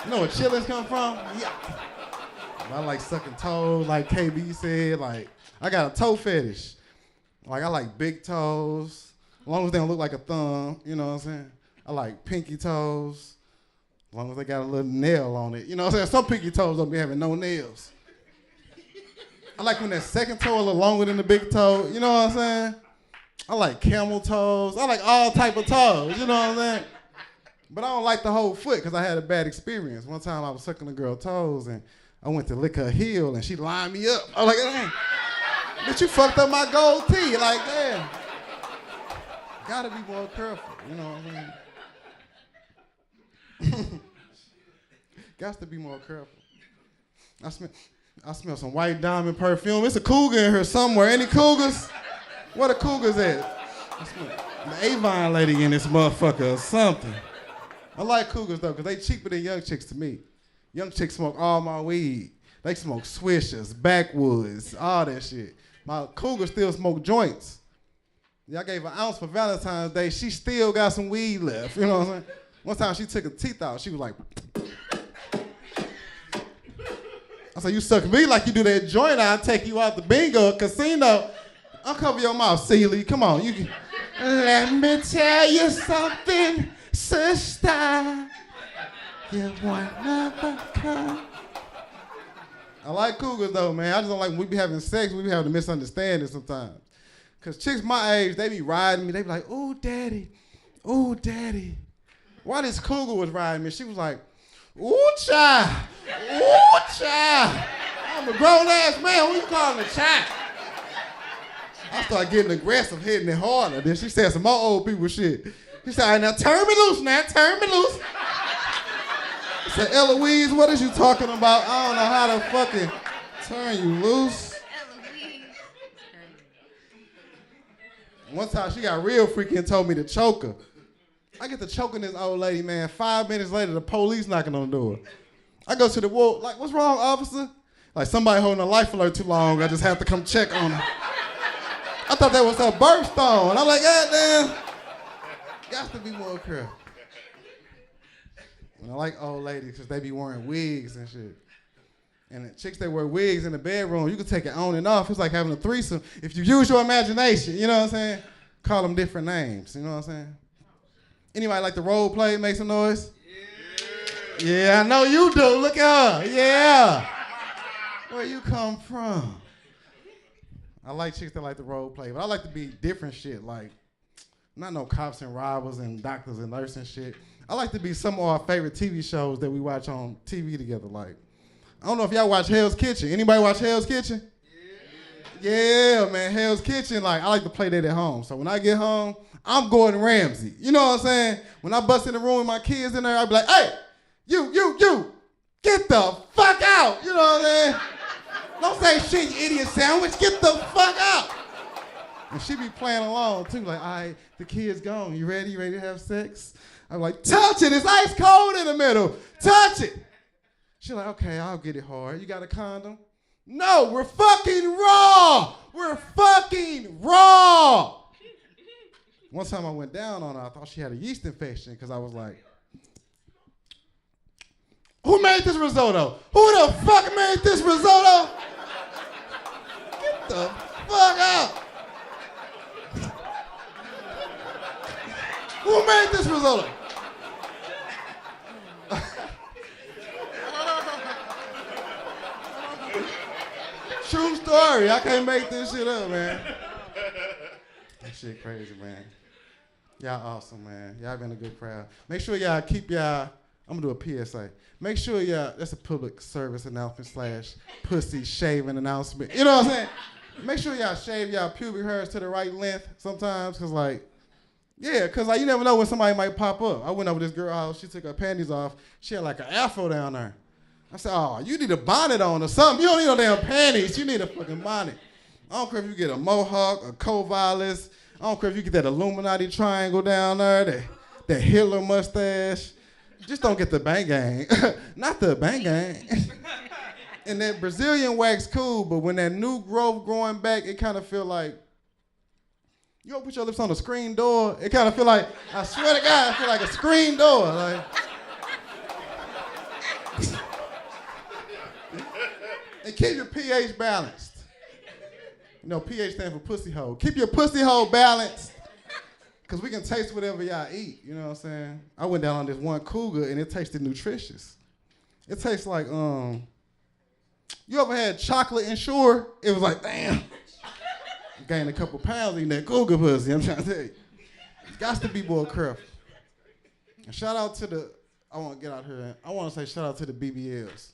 You know where chitlins come from? Yeah. I like sucking toes, like KayBee said. Like, I got a toe fetish. Like, I like big toes, as long as they don't look like a thumb, you know what I'm saying? I like pinky toes, as long as they got a little nail on it. You know what I'm saying? Some pinky toes don't be having no nails. I like when that second toe a little longer than the big toe, you know what I'm saying? I like camel toes. I like all type of toes, you know what I'm saying? But I don't like the whole foot because I had a bad experience. One time I was sucking a girl's toes and I went to lick her heel and she lined me up. I was like, dang, bitch, you fucked up my gold tee. Like, damn. Gotta be more careful, you know what I mean? Got to be more careful. I smell some white diamond perfume. It's a cougar in here somewhere. Any cougars? Where the cougars at? I smell the Avon lady in this motherfucker or something. I like cougars though, because they cheaper than young chicks to me. Young chicks smoke all my weed. They smoke swishers, backwoods, all that shit. My cougar still smoke joints. Yeah, I gave an ounce for Valentine's Day. She still got some weed left. You know what I'm saying? One time she took her teeth out. She was like, I said, you suck me like you do that joint, I'll take you out the bingo casino. Uncover your mouth, Celie. Come on. You can. Let me tell you something, sister. You're one of a kind. I like cougars though, man. I just don't like when we be having sex, we be having a misunderstanding sometimes. Cause chicks my age, they be riding me, they be like, ooh, daddy, ooh, daddy. Why this cougar was riding me? She was like, ooh, child, ooh, child. I'm a grown ass man, who you calling a child? I started getting aggressive, hitting it harder. Then she said some more old people shit. She said, all right, now turn me loose now, turn me loose. I said, Eloise, what is you talking about? I don't know how to fucking turn you loose. Eloise. One time she got real freaky and told me to choke her. I get to choking this old lady, man. 5 minutes later, the police knocking on the door. I go to the wall, like, what's wrong, officer? Like somebody holding a life alert too long, I just have to come check on her. I thought that was her birthstone. I'm like, God damn, got to be more careful. And I like old ladies because they be wearing wigs and shit. And the chicks that wear wigs in the bedroom, you can take it on and off. It's like having a threesome. If you use your imagination, you know what I'm saying? Call them different names, you know what I'm saying? Anybody like the role play, make some noise? Yeah, I know you do. Look at her. Yeah. Where you come from? I like chicks that like the role play, but I like to be different shit, like not no cops and robbers and doctors and nurses and shit. I like to be some of our favorite TV shows that we watch on TV together. Like, I don't know if y'all watch Hell's Kitchen. Anybody watch Hell's Kitchen? Yeah, man, Hell's Kitchen, like, I like to play that at home. So when I get home, I'm Gordon Ramsay. You know what I'm saying? When I bust in the room with my kids in there, I be like, hey, you, get the fuck out. You know what I'm saying? Don't say shit, you idiot sandwich. Get the fuck out. And she be playing along, too. Like, all right, the kid's gone. You ready? You ready to have sex? I'm like, touch it. It's ice cold in the middle. Touch it. She's like, okay, I'll get it hard. You got a condom? No, we're fucking raw. We're fucking raw. One time I went down on her, I thought she had a yeast infection because I was like, who made this risotto? Who the fuck made this risotto? Get the fuck out. Who made this risotto? True story. I can't make this shit up, man. That shit crazy, man. Y'all awesome, man. Y'all been a good crowd. Make sure y'all keep y'all, I'm gonna do a PSA. Make sure y'all, that's a public service announcement / pussy shaving announcement. You know what I'm saying? Make sure y'all shave y'all pubic hairs to the right length sometimes, cause like, yeah, cause like you never know when somebody might pop up. I went over this girl house, she took her panties off, she had like an afro down there. I said, oh, you need a bonnet on or something. You don't need no damn panties, you need a fucking bonnet. I don't care if you get a mohawk, a co-violet. I don't care if you get that Illuminati triangle down there, that Hitler mustache. Just don't get the bang gang. Not the bang gang. And that Brazilian wax cool, but when that new growth growing back, it kind of feel like, you don't put your lips on a screen door, it kind of feel like, I swear to God, I feel like a screen door. Like. And keep your pH balanced. You know, pH stands for pussy hole. Keep your pussy hole balanced, because we can taste whatever y'all eat, you know what I'm saying? I went down on this one cougar, and it tasted nutritious. It tastes like, you ever had chocolate and Sure? It was like, damn. Gained a couple pounds eating that cougar pussy, I'm trying to tell you. It's got to be more careful. And shout out to I want to get out here, I want to say shout out to the BBLs.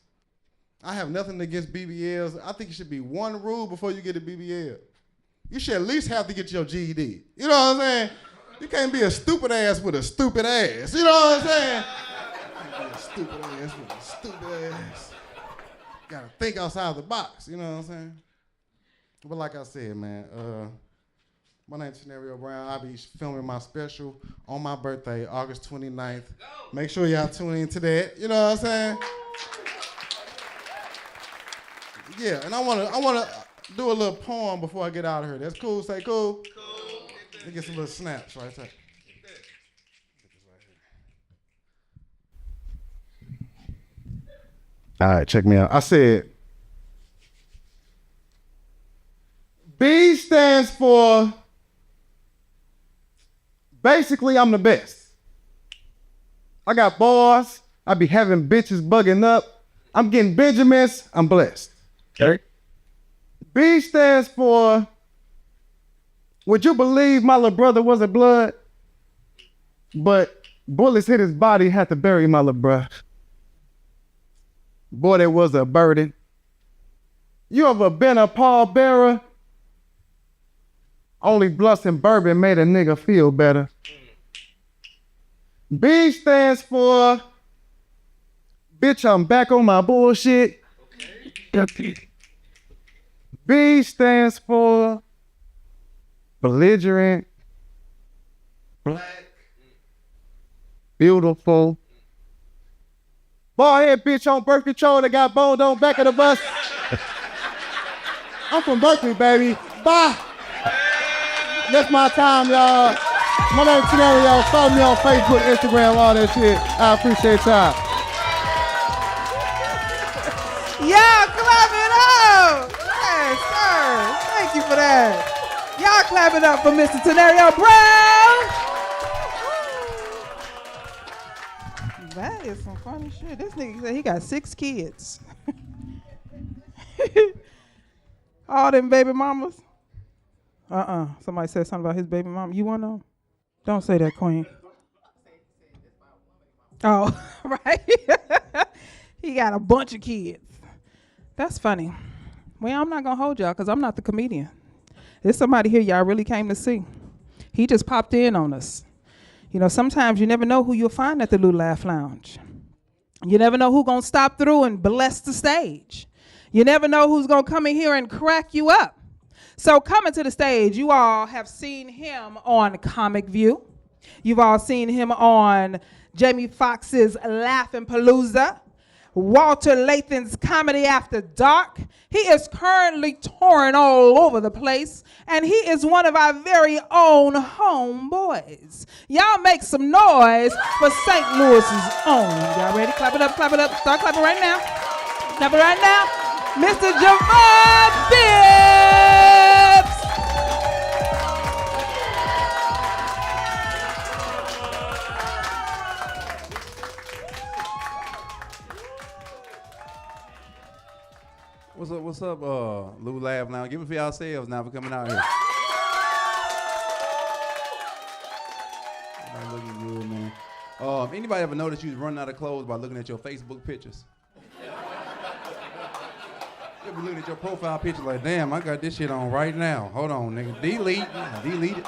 I have nothing against BBLs. I think it should be one rule before you get a BBL. You should at least have to get your GED. You know what I'm saying? You can't be a stupid ass with a stupid ass. You know what I'm saying? You can't be a stupid ass with a stupid ass. You gotta think outside the box. You know what I'm saying? But like I said, man, my name's Tinario Brown. I'll be filming my special on my birthday, August 29th. Make sure y'all tune into that. You know what I'm saying? Yeah, and I wanna do a little poem before I get out of here. That's cool. Say cool. Cool. Let me get some little snaps right there. All right, check me out. I said, B stands for basically I'm the best. I got bars. I be having bitches bugging up. I'm getting Benjamins. I'm blessed. Okay. B stands for, would you believe my little brother wasn't blood? But bullets hit his body, had to bury my little bruh. Boy, that was a burden. You ever been a pallbearer? Only blunts and bourbon made a nigga feel better. B stands for, bitch, I'm back on my bullshit. Okay. B stands for belligerent, black, beautiful. Bald head bitch on birth control that got boned on back of the bus. I'm from Berkeley, baby. Bye. That's my time, y'all. My name's Tinario. Follow me on Facebook, Instagram, all that shit. I appreciate y'all. Y'all clap it up. Yes, sir. Thank you for that. Y'all clap it up for Mr. Tinario Brown. That is some funny shit. This nigga said he got 6 kids. All them baby mamas. Somebody said something about his baby mama. You want to know? Don't say that, Queen. Oh, right. He got a bunch of kids. That's funny. Well, I'm not going to hold y'all because I'm not the comedian. There's somebody here y'all really came to see. He just popped in on us. You know, sometimes you never know who you'll find at the Lou Laugh Lounge. You never know who's going to stop through and bless the stage. You never know who's going to come in here and crack you up. So coming to the stage, you all have seen him on Comic View. You've all seen him on Jamie Foxx's Laughin' Palooza, Walter Lathan's Comedy After Dark. He is currently touring all over the place, and he is one of our very own homeboys. Y'all make some noise for St. Louis's own. Y'all ready? Clap it up, clap it up. Start clapping right now. Clap it right now. Mr. Javon Bibs. What's up, Lou Laugh now? Give it for yourselves now for coming out here. Everybody looking good, man. Anybody ever noticed you was running out of clothes by looking at your Facebook pictures? You ever looking at your profile picture like, damn, I got this shit on right now. Hold on, nigga. Delete it.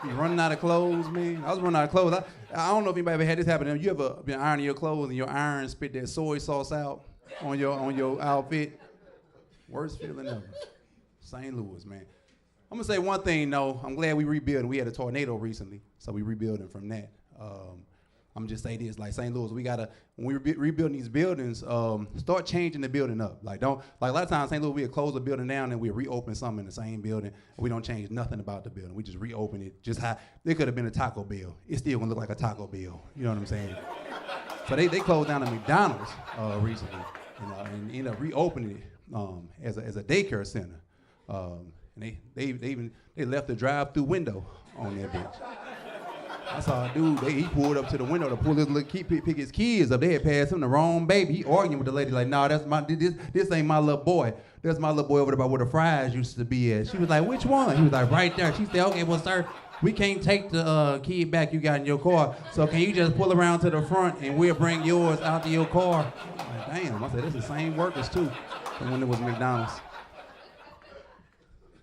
You running out of clothes, man. I was running out of clothes. I don't know if anybody ever had this happen to them. You ever been ironing your clothes and your iron spit that soy sauce out on your outfit? Worst feeling ever. St. Louis, man. I'm gonna say one thing though. I'm glad we rebuilding. We had a tornado recently, so we rebuilding from that. I'm just say this, like St. Louis, we gotta when we rebuilding these buildings, start changing the building up. Like a lot of times St. Louis we'll close the building down and we'll reopen something in the same building. And we don't change nothing about the building. We just reopen it. Just how it could have been a Taco Bell. It still gonna look like a Taco Bell. You know what I'm saying? So they closed down a McDonald's recently, and ended up reopening it as a daycare center. And they left the drive-through window on that bitch. I saw a dude, he pulled up to the window to pull his little pick his kids up. They had passed him the wrong baby. He arguing with the lady like, nah, this ain't my little boy. That's my little boy over there by where the fries used to be at. She was like, which one? He was like, right there. She said, okay, well, sir, we can't take the kid back you got in your car. So can you just pull around to the front and we'll bring yours out to your car? I'm like, damn, I said, that's the same workers too from when it was McDonald's.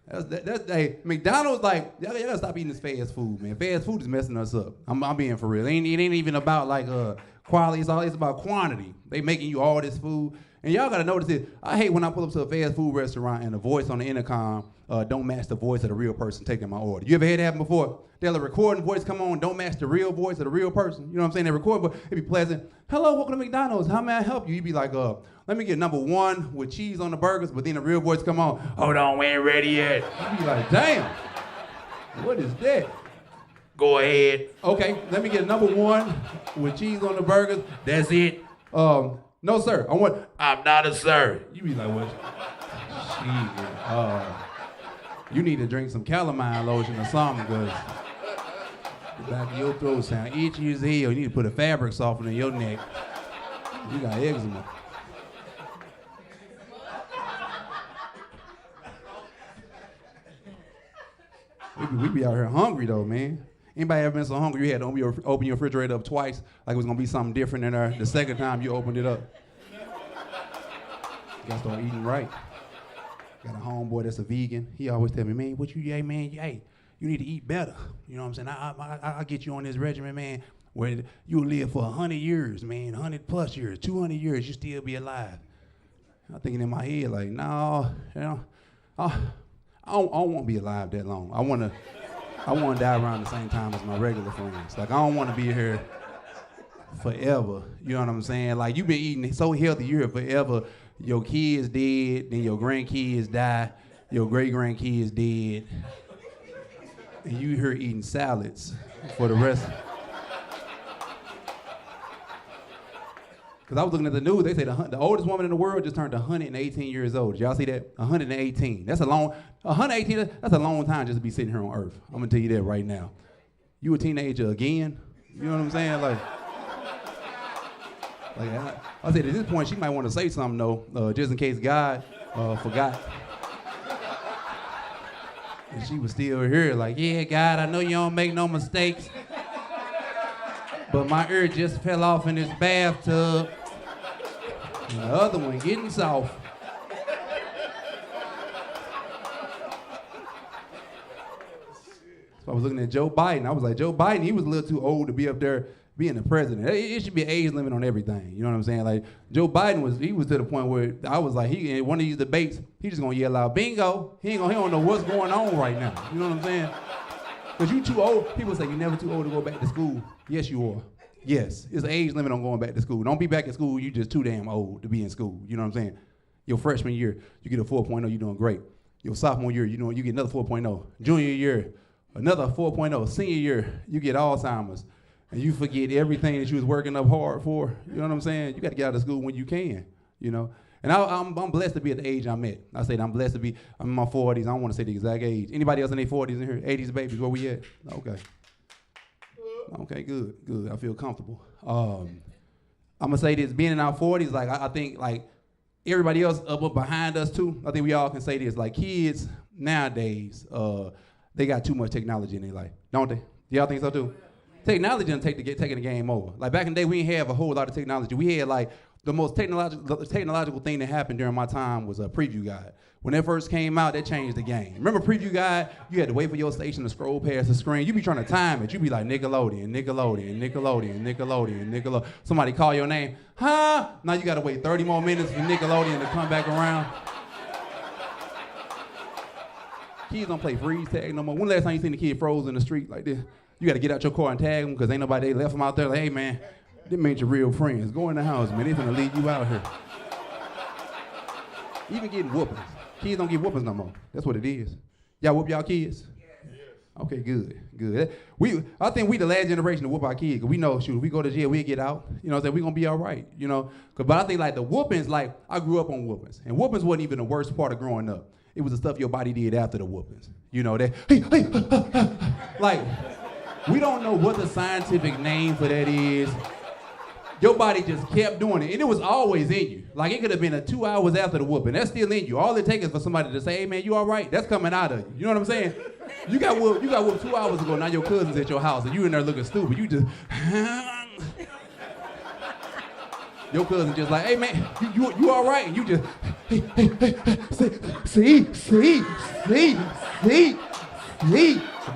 Hey, McDonald's, like, y'all gotta stop eating this fast food, man. Fast food is messing us up. I'm being for real. It ain't even about like quality. It's about quantity. They making you all this food, and y'all gotta notice it. I hate when I pull up to a fast food restaurant and the voice on the intercom don't match the voice of the real person taking my order. You ever had that happen before? They'll recording voice come on, don't match the real voice of the real person. You know what I'm saying? They record, but it be pleasant. Hello, welcome to McDonald's. How may I help you? You be like, let me get number 1 with cheese on the burgers, but then the real voice come on, hold on, we ain't ready yet. You be like, damn, what is that? Go ahead. Okay, let me get number 1 with cheese on the burgers. That's it. No, sir, I'm not a sir. You be like, what? Shit. You need to drink some calamine lotion or something, because the back of your throat sound itchy as hell. You need to put a fabric softener in your neck. You got eczema. We be out here hungry though, man. Anybody ever been so hungry you had to open your refrigerator up twice, like it was gonna be something different in there the second time you opened it up? You gotta start eating right. Got a homeboy that's a vegan. He always tell me, man, you need to eat better. You know what I'm saying? I'll get you on this regimen, man, where you'll live for 100 years, man, 100 plus years, 200 years, you still be alive. I'm thinking in my head like, no, I don't want to be alive that long. I want to die around the same time as my regular friends. Like, I don't want to be here forever. You know what I'm saying? Like, you've been eating so healthy, you're here forever. Your kids dead, then your grandkids die, your great-grandkids dead, and you here eating salads for the rest. Because I was looking at the news, they say the oldest woman in the world just turned 118 years old. Did y'all see that? 118. That's a long time just to be sitting here on Earth. I'm gonna tell you that right now. You a teenager again? You know what I'm saying? Like I said, at this point, she might want to say something though, just in case God forgot. And she was still here, like, yeah, God, I know you don't make no mistakes, but my ear just fell off in this bathtub. And the other one getting soft. So I was looking at Joe Biden. I was like, Joe Biden, he was a little too old to be up there being the president. It should be an age limit on everything. You know what I'm saying? Like Joe Biden was to the point where I was like, he in one of these debates, he just gonna yell out, bingo. He don't know what's going on right now. You know what I'm saying? Because you too old. People say you're never too old to go back to school. Yes, you are. Yes, it's an age limit on going back to school. Don't be back at school, you just too damn old to be in school. You know what I'm saying? Your freshman year, you get a 4.0, you're doing great. Your sophomore year, you get another 4.0. Junior year, another 4.0. Senior year, you get Alzheimer's. And you forget everything that you was working up hard for. You know what I'm saying? You got to get out of school when you can, you know? And I'm blessed to be at the age I'm at. I said I'm blessed to be, I'm in my 40s. I don't want to say the exact age. Anybody else in their 40s in here? 80s babies, where we at? Okay. Okay, good. I feel comfortable. I'm going to say this, being in our 40s, like I think like everybody else up behind us too, I think we all can say this, like kids nowadays, they got too much technology in their life, don't they? Do y'all think so too? Technology didn't taking the game over. Like back in the day, we didn't have a whole lot of technology. We had like the most technological thing that happened during my time was a preview guide. When that first came out, that changed the game. Remember preview guide? You had to wait for your station to scroll past the screen. You be trying to time it. You be like Nickelodeon, Nickelodeon, Nickelodeon, Nickelodeon, Nickelodeon. Somebody call your name, huh? Now you gotta wait 30 more minutes for Nickelodeon to come back around. Kids don't play freeze tag no more. When the last time you seen a kid froze in the street like this? You gotta get out your car and tag them because ain't nobody, they left them out there like, hey man, them ain't your real friends. Go in the house, man, they finna leave you out here. Even getting whoopings. Kids don't get whoopings no more. That's what it is. Y'all whoop y'all kids? Yes. Okay, good. I think we the last generation to whoop our kids because we know, shoot, if we go to jail, we'll get out. You know what I'm saying? We're gonna be all right, you know? But I think like the whoopings, like I grew up on whoopings. And whoopings wasn't even the worst part of growing up. It was the stuff your body did after the whoopings. You know, that, like, we don't know what the scientific name for that is. Your body just kept doing it, and it was always in you. Like, it could have been 2 hours after the whooping. That's still in you. All it takes is for somebody to say, hey, man, you all right? That's coming out of you. You know what I'm saying? You got whooped 2 hours ago. Now your cousin's at your house, and you in there looking stupid. You just... Your cousin just like, hey, man, you all right? And you just... See?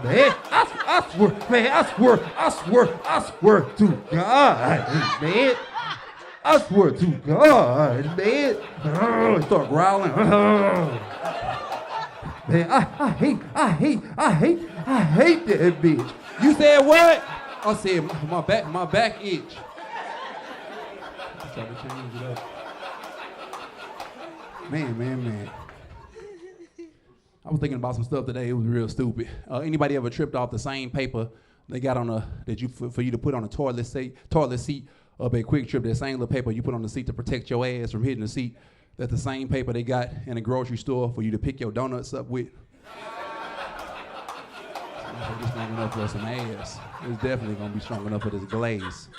Man, I swear to God, man. I swear to God, man. Start growling. Man, I hate that bitch. You said what? I said my back itch. I'm trying to change it up. Man. I was thinking about some stuff today. It was real stupid. Anybody ever tripped off the same paper they got on for you to put on a toilet seat up at Quick Trip? That same little paper you put on the seat to protect your ass from hitting the seat. That's the same paper they got in a grocery store for you to pick your donuts up with. It's strong enough for some ass. It's definitely gonna be strong enough for this glaze.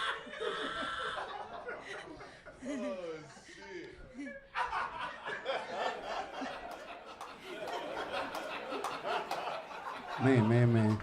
Man.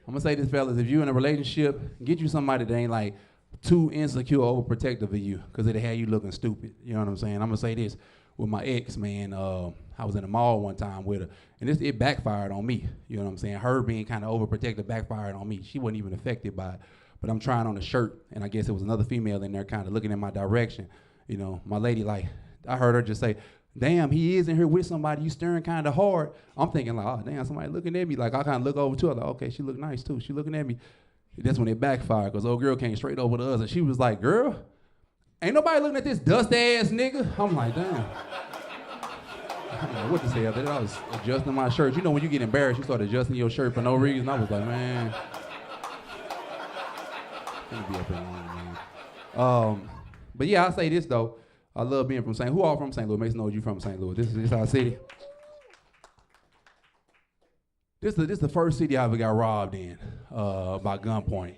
I'm gonna say this, fellas, if you're in a relationship, get you somebody that ain't like too insecure or overprotective of you, because it'll have you looking stupid. You know what I'm saying? I'm gonna say this with my ex, man. I was in the mall one time with her, and it backfired on me. You know what I'm saying? Her being kind of overprotective backfired on me. She wasn't even affected by it, but I'm trying on a shirt, and I guess it was another female in there kind of looking in my direction. You know, my lady, like, I heard her just say, damn, he is in here with somebody, you staring kind of hard. I'm thinking like, oh, damn, somebody looking at me. Like, I kind of look over to her, like, okay, she look nice too. She looking at me. That's when it backfired, because old girl came straight over to us, and she was like, girl, ain't nobody looking at this dust-ass nigga? I'm like, damn. I don't know what to say after that. I was adjusting my shirt. You know when you get embarrassed, you start adjusting your shirt for no reason. I was like, man. Gonna be up in line, man. But yeah, I'll say this, though. I love being from St. Louis. Who all from St. Louis? Make some noise you from St. Louis. This is our city. This is the first city I ever got robbed in by gunpoint.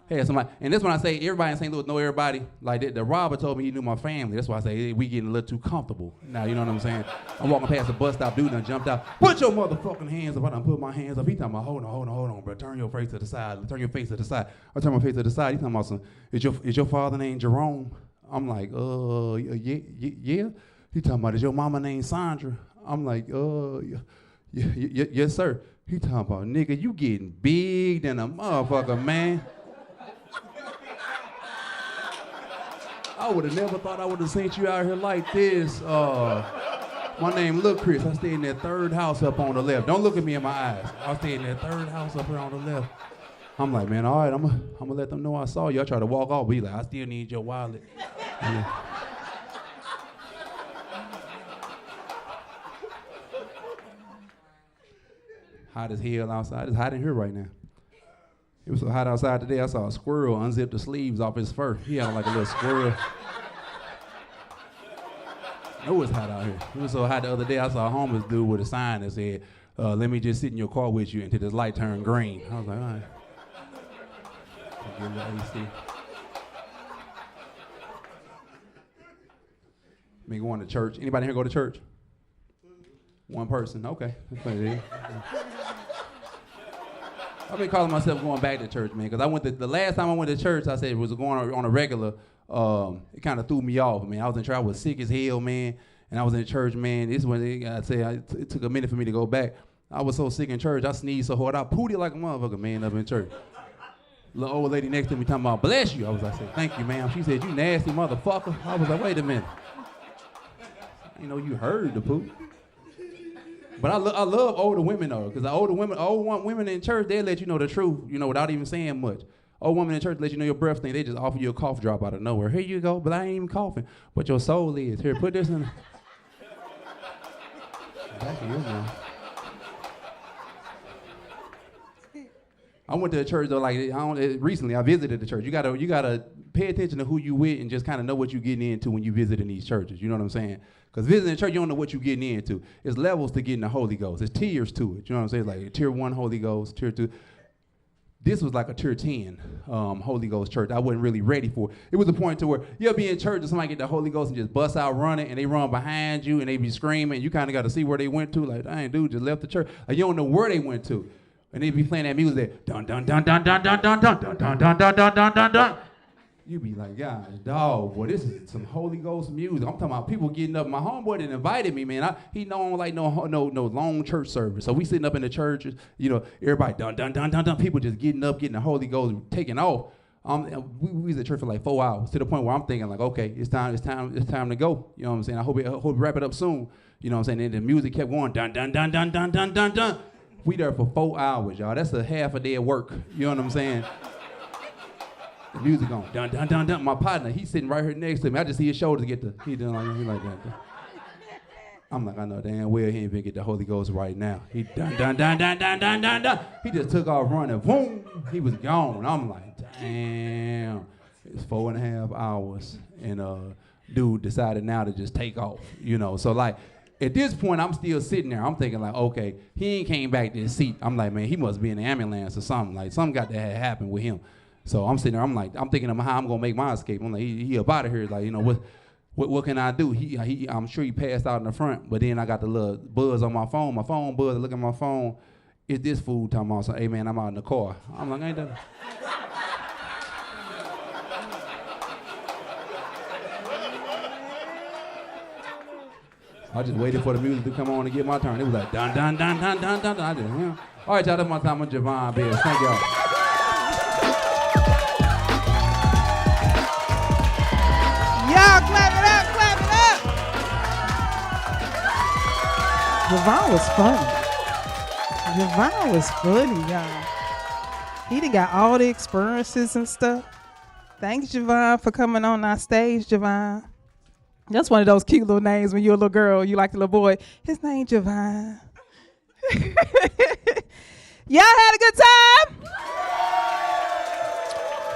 Hey, somebody, and this when I say everybody in St. Louis know everybody. Like the robber told me he knew my family. That's why I say hey, we getting a little too comfortable. Now you know what I'm saying? I'm walking past a bus stop, dude done jumped out. Put your motherfucking hands up. I done put my hands up. He talking about hold on, bro. Turn your face to the side. Turn your face to the side. I turn my face to the side. He talking about some. Is your father named Jerome? I'm like, yeah. He talking about, is your mama named Sandra? I'm like, yes, sir. He talking about, nigga, you getting big than a motherfucker, man. I would have never thought I would have seen you out here like this. My name Lil Chris. I stay in that third house up on the left. Don't look at me in my eyes. I stay in that third house up here on the left. I'm like, man, all right, I'm gonna let them know I saw you. I try to walk off, but he like, I still need your wallet. Yeah. Hot as hell outside. It's hot in here right now. It was so hot outside today, I saw a squirrel unzip the sleeves off his fur. He had like a little squirrel. It was hot out here. It was so hot the other day, I saw a homeless dude with a sign that said, let me just sit in your car with you until this light turned green. I was like, all right. I'll give you AC. Me going to church. Anybody here go to church? One person, okay. That's what it is. I've been calling myself going back to church, man, because I went the last time I went to church, I said it was going on a regular. It kind of threw me off, man. I was in church, I was sick as hell, man, and I was in church, man. This is when it took a minute for me to go back. I was so sick in church, I sneezed so hard, I pooted like a motherfucker, man, up in church. Little old lady next to me talking about, bless you. I said, thank you, ma'am. She said, you nasty motherfucker. I was like, wait a minute. You know, you heard the poop. But I love older women though, because the old women in church, they let you know the truth, you know, without even saying much. Old women in church let you know your breath stink. They just offer you a cough drop out of nowhere. Here you go, but I ain't even coughing. But your soul is. Here, put this in. Back to you now. I went to a church though, like recently. I visited the church. You gotta pay attention to who you with and just kind of know what you're getting into when you visit in these churches. You know what I'm saying? Because visiting church, you don't know what you're getting into. It's levels to getting the Holy Ghost. There's tiers to it. You know what I'm saying? Like tier 1 Holy Ghost, tier 2. This was like a tier 10 Holy Ghost church. I wasn't really ready for it. It was a point to where you'll be in church and somebody get the Holy Ghost and just bust out running and they run behind you and they be screaming. And you kind of got to see where they went to. Like, dang, dude, just left the church. Like, you don't know where they went to. And they be playing that music, dun dun dun dun dun dun dun dun dun dun dun dun dun dun dun dun. You be like, God, dog, boy, this is some Holy Ghost music. I'm talking about people getting up. My homeboy that invited me, man. He don't like no long church service. So we sitting up in the church, you know, everybody dun dun dun dun dun. People just getting up, getting the Holy Ghost, taking off. We was at church for like 4 hours to the point where I'm thinking like, okay, it's time to go. You know what I'm saying? I hope we wrap it up soon. You know what I'm saying? And the music kept going dun dun dun dun dun dun dun dun. We there for 4 hours, y'all. That's a half a day of work. You know what I'm saying? The music going dun dun dun dun. My partner, he's sitting right here next to me. I just see his shoulders get he doing like that. I'm like, I know damn well he ain't even get the Holy Ghost right now. He dun dun dun dun dun dun dun dun. He just took off running. Boom. He was gone. I'm like, damn. It's 4.5 hours, and dude decided now to just take off. You know, so like. At this point, I'm still sitting there. I'm thinking like, okay, he ain't came back to his seat. I'm like, man, he must be in the ambulance or something. Like something got to have happened with him. So I'm sitting there. I'm like, I'm thinking of how I'm gonna make my escape. I'm like, he up out of here. Like, you know, what can I do? I'm sure he passed out in the front. But then I got the little buzz on my phone. My phone buzz. I look at my phone. It's this fool talking about, hey man, I'm out in the car. I'm like, ain't that? I just waited for the music to come on to get my turn. It was like dun dun dun dun dun dun dun. I didn't, you know. All right, y'all, that's my time with Javon Bibs. Thank y'all. Y'all clap it up, clap it up. Javon was funny. Javon was funny, y'all. He done got all the experiences and stuff. Thanks, Javon, for coming on our stage, Javon. That's one of those cute little names when you're a little girl, you like the little boy. His name Javon. Y'all had a good time?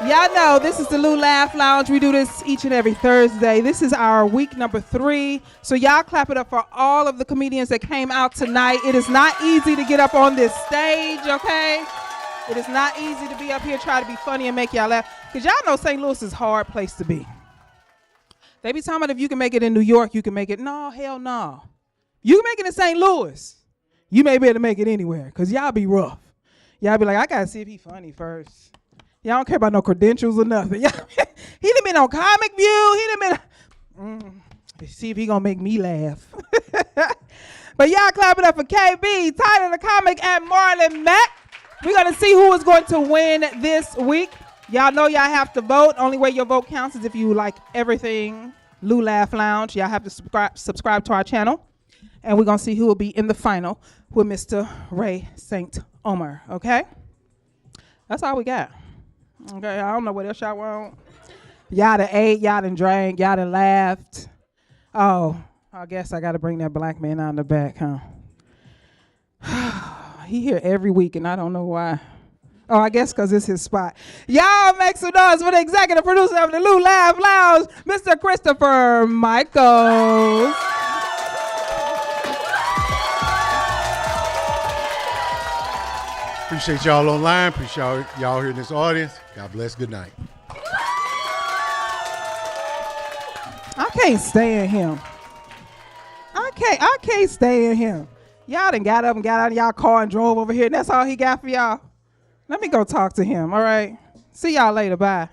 Y'all know this is the Lou Laugh Lounge. We do this each and every Thursday. This is our week number 3. So y'all clap it up for all of the comedians that came out tonight. It is not easy to get up on this stage, okay? It is not easy to be up here, try to be funny and make y'all laugh. Because y'all know St. Louis is a hard place to be. They be talking about if you can make it in New York, you can make it. No, hell no. You can make it in St. Louis. You may be able to make it anywhere because y'all be rough. Y'all be like, I got to see if he funny first. Y'all don't care about no credentials or nothing. He done been on Comic View. He done been, see if he going to make me laugh. But y'all clap it up for KayBee, Tyler the Comic, and Marlon Mack. We're going to see who is going to win this week. Y'all know y'all have to vote. Only way your vote counts is if you like everything Lou Laugh Lounge. Y'all have to subscribe to our channel. And we're going to see who will be in the final with Mr. Ray St. Omer, okay? That's all we got. Okay, I don't know what else y'all want. Y'all done ate, y'all done drank, y'all done laughed. Oh, I guess I got to bring that black man out in the back, huh? He here every week, and I don't know why. Oh, I guess because it's his spot. Y'all make some noise for the executive producer of the Lou Laugh Lounge, Mr. Christopher Michaels. Appreciate y'all online. Appreciate y'all here in this audience. God bless. Good night. I can't stand him. I can't stand him. Y'all done got up and got out of y'all car and drove over here, and that's all he got for y'all. Let me go talk to him, all right? See y'all later. Bye.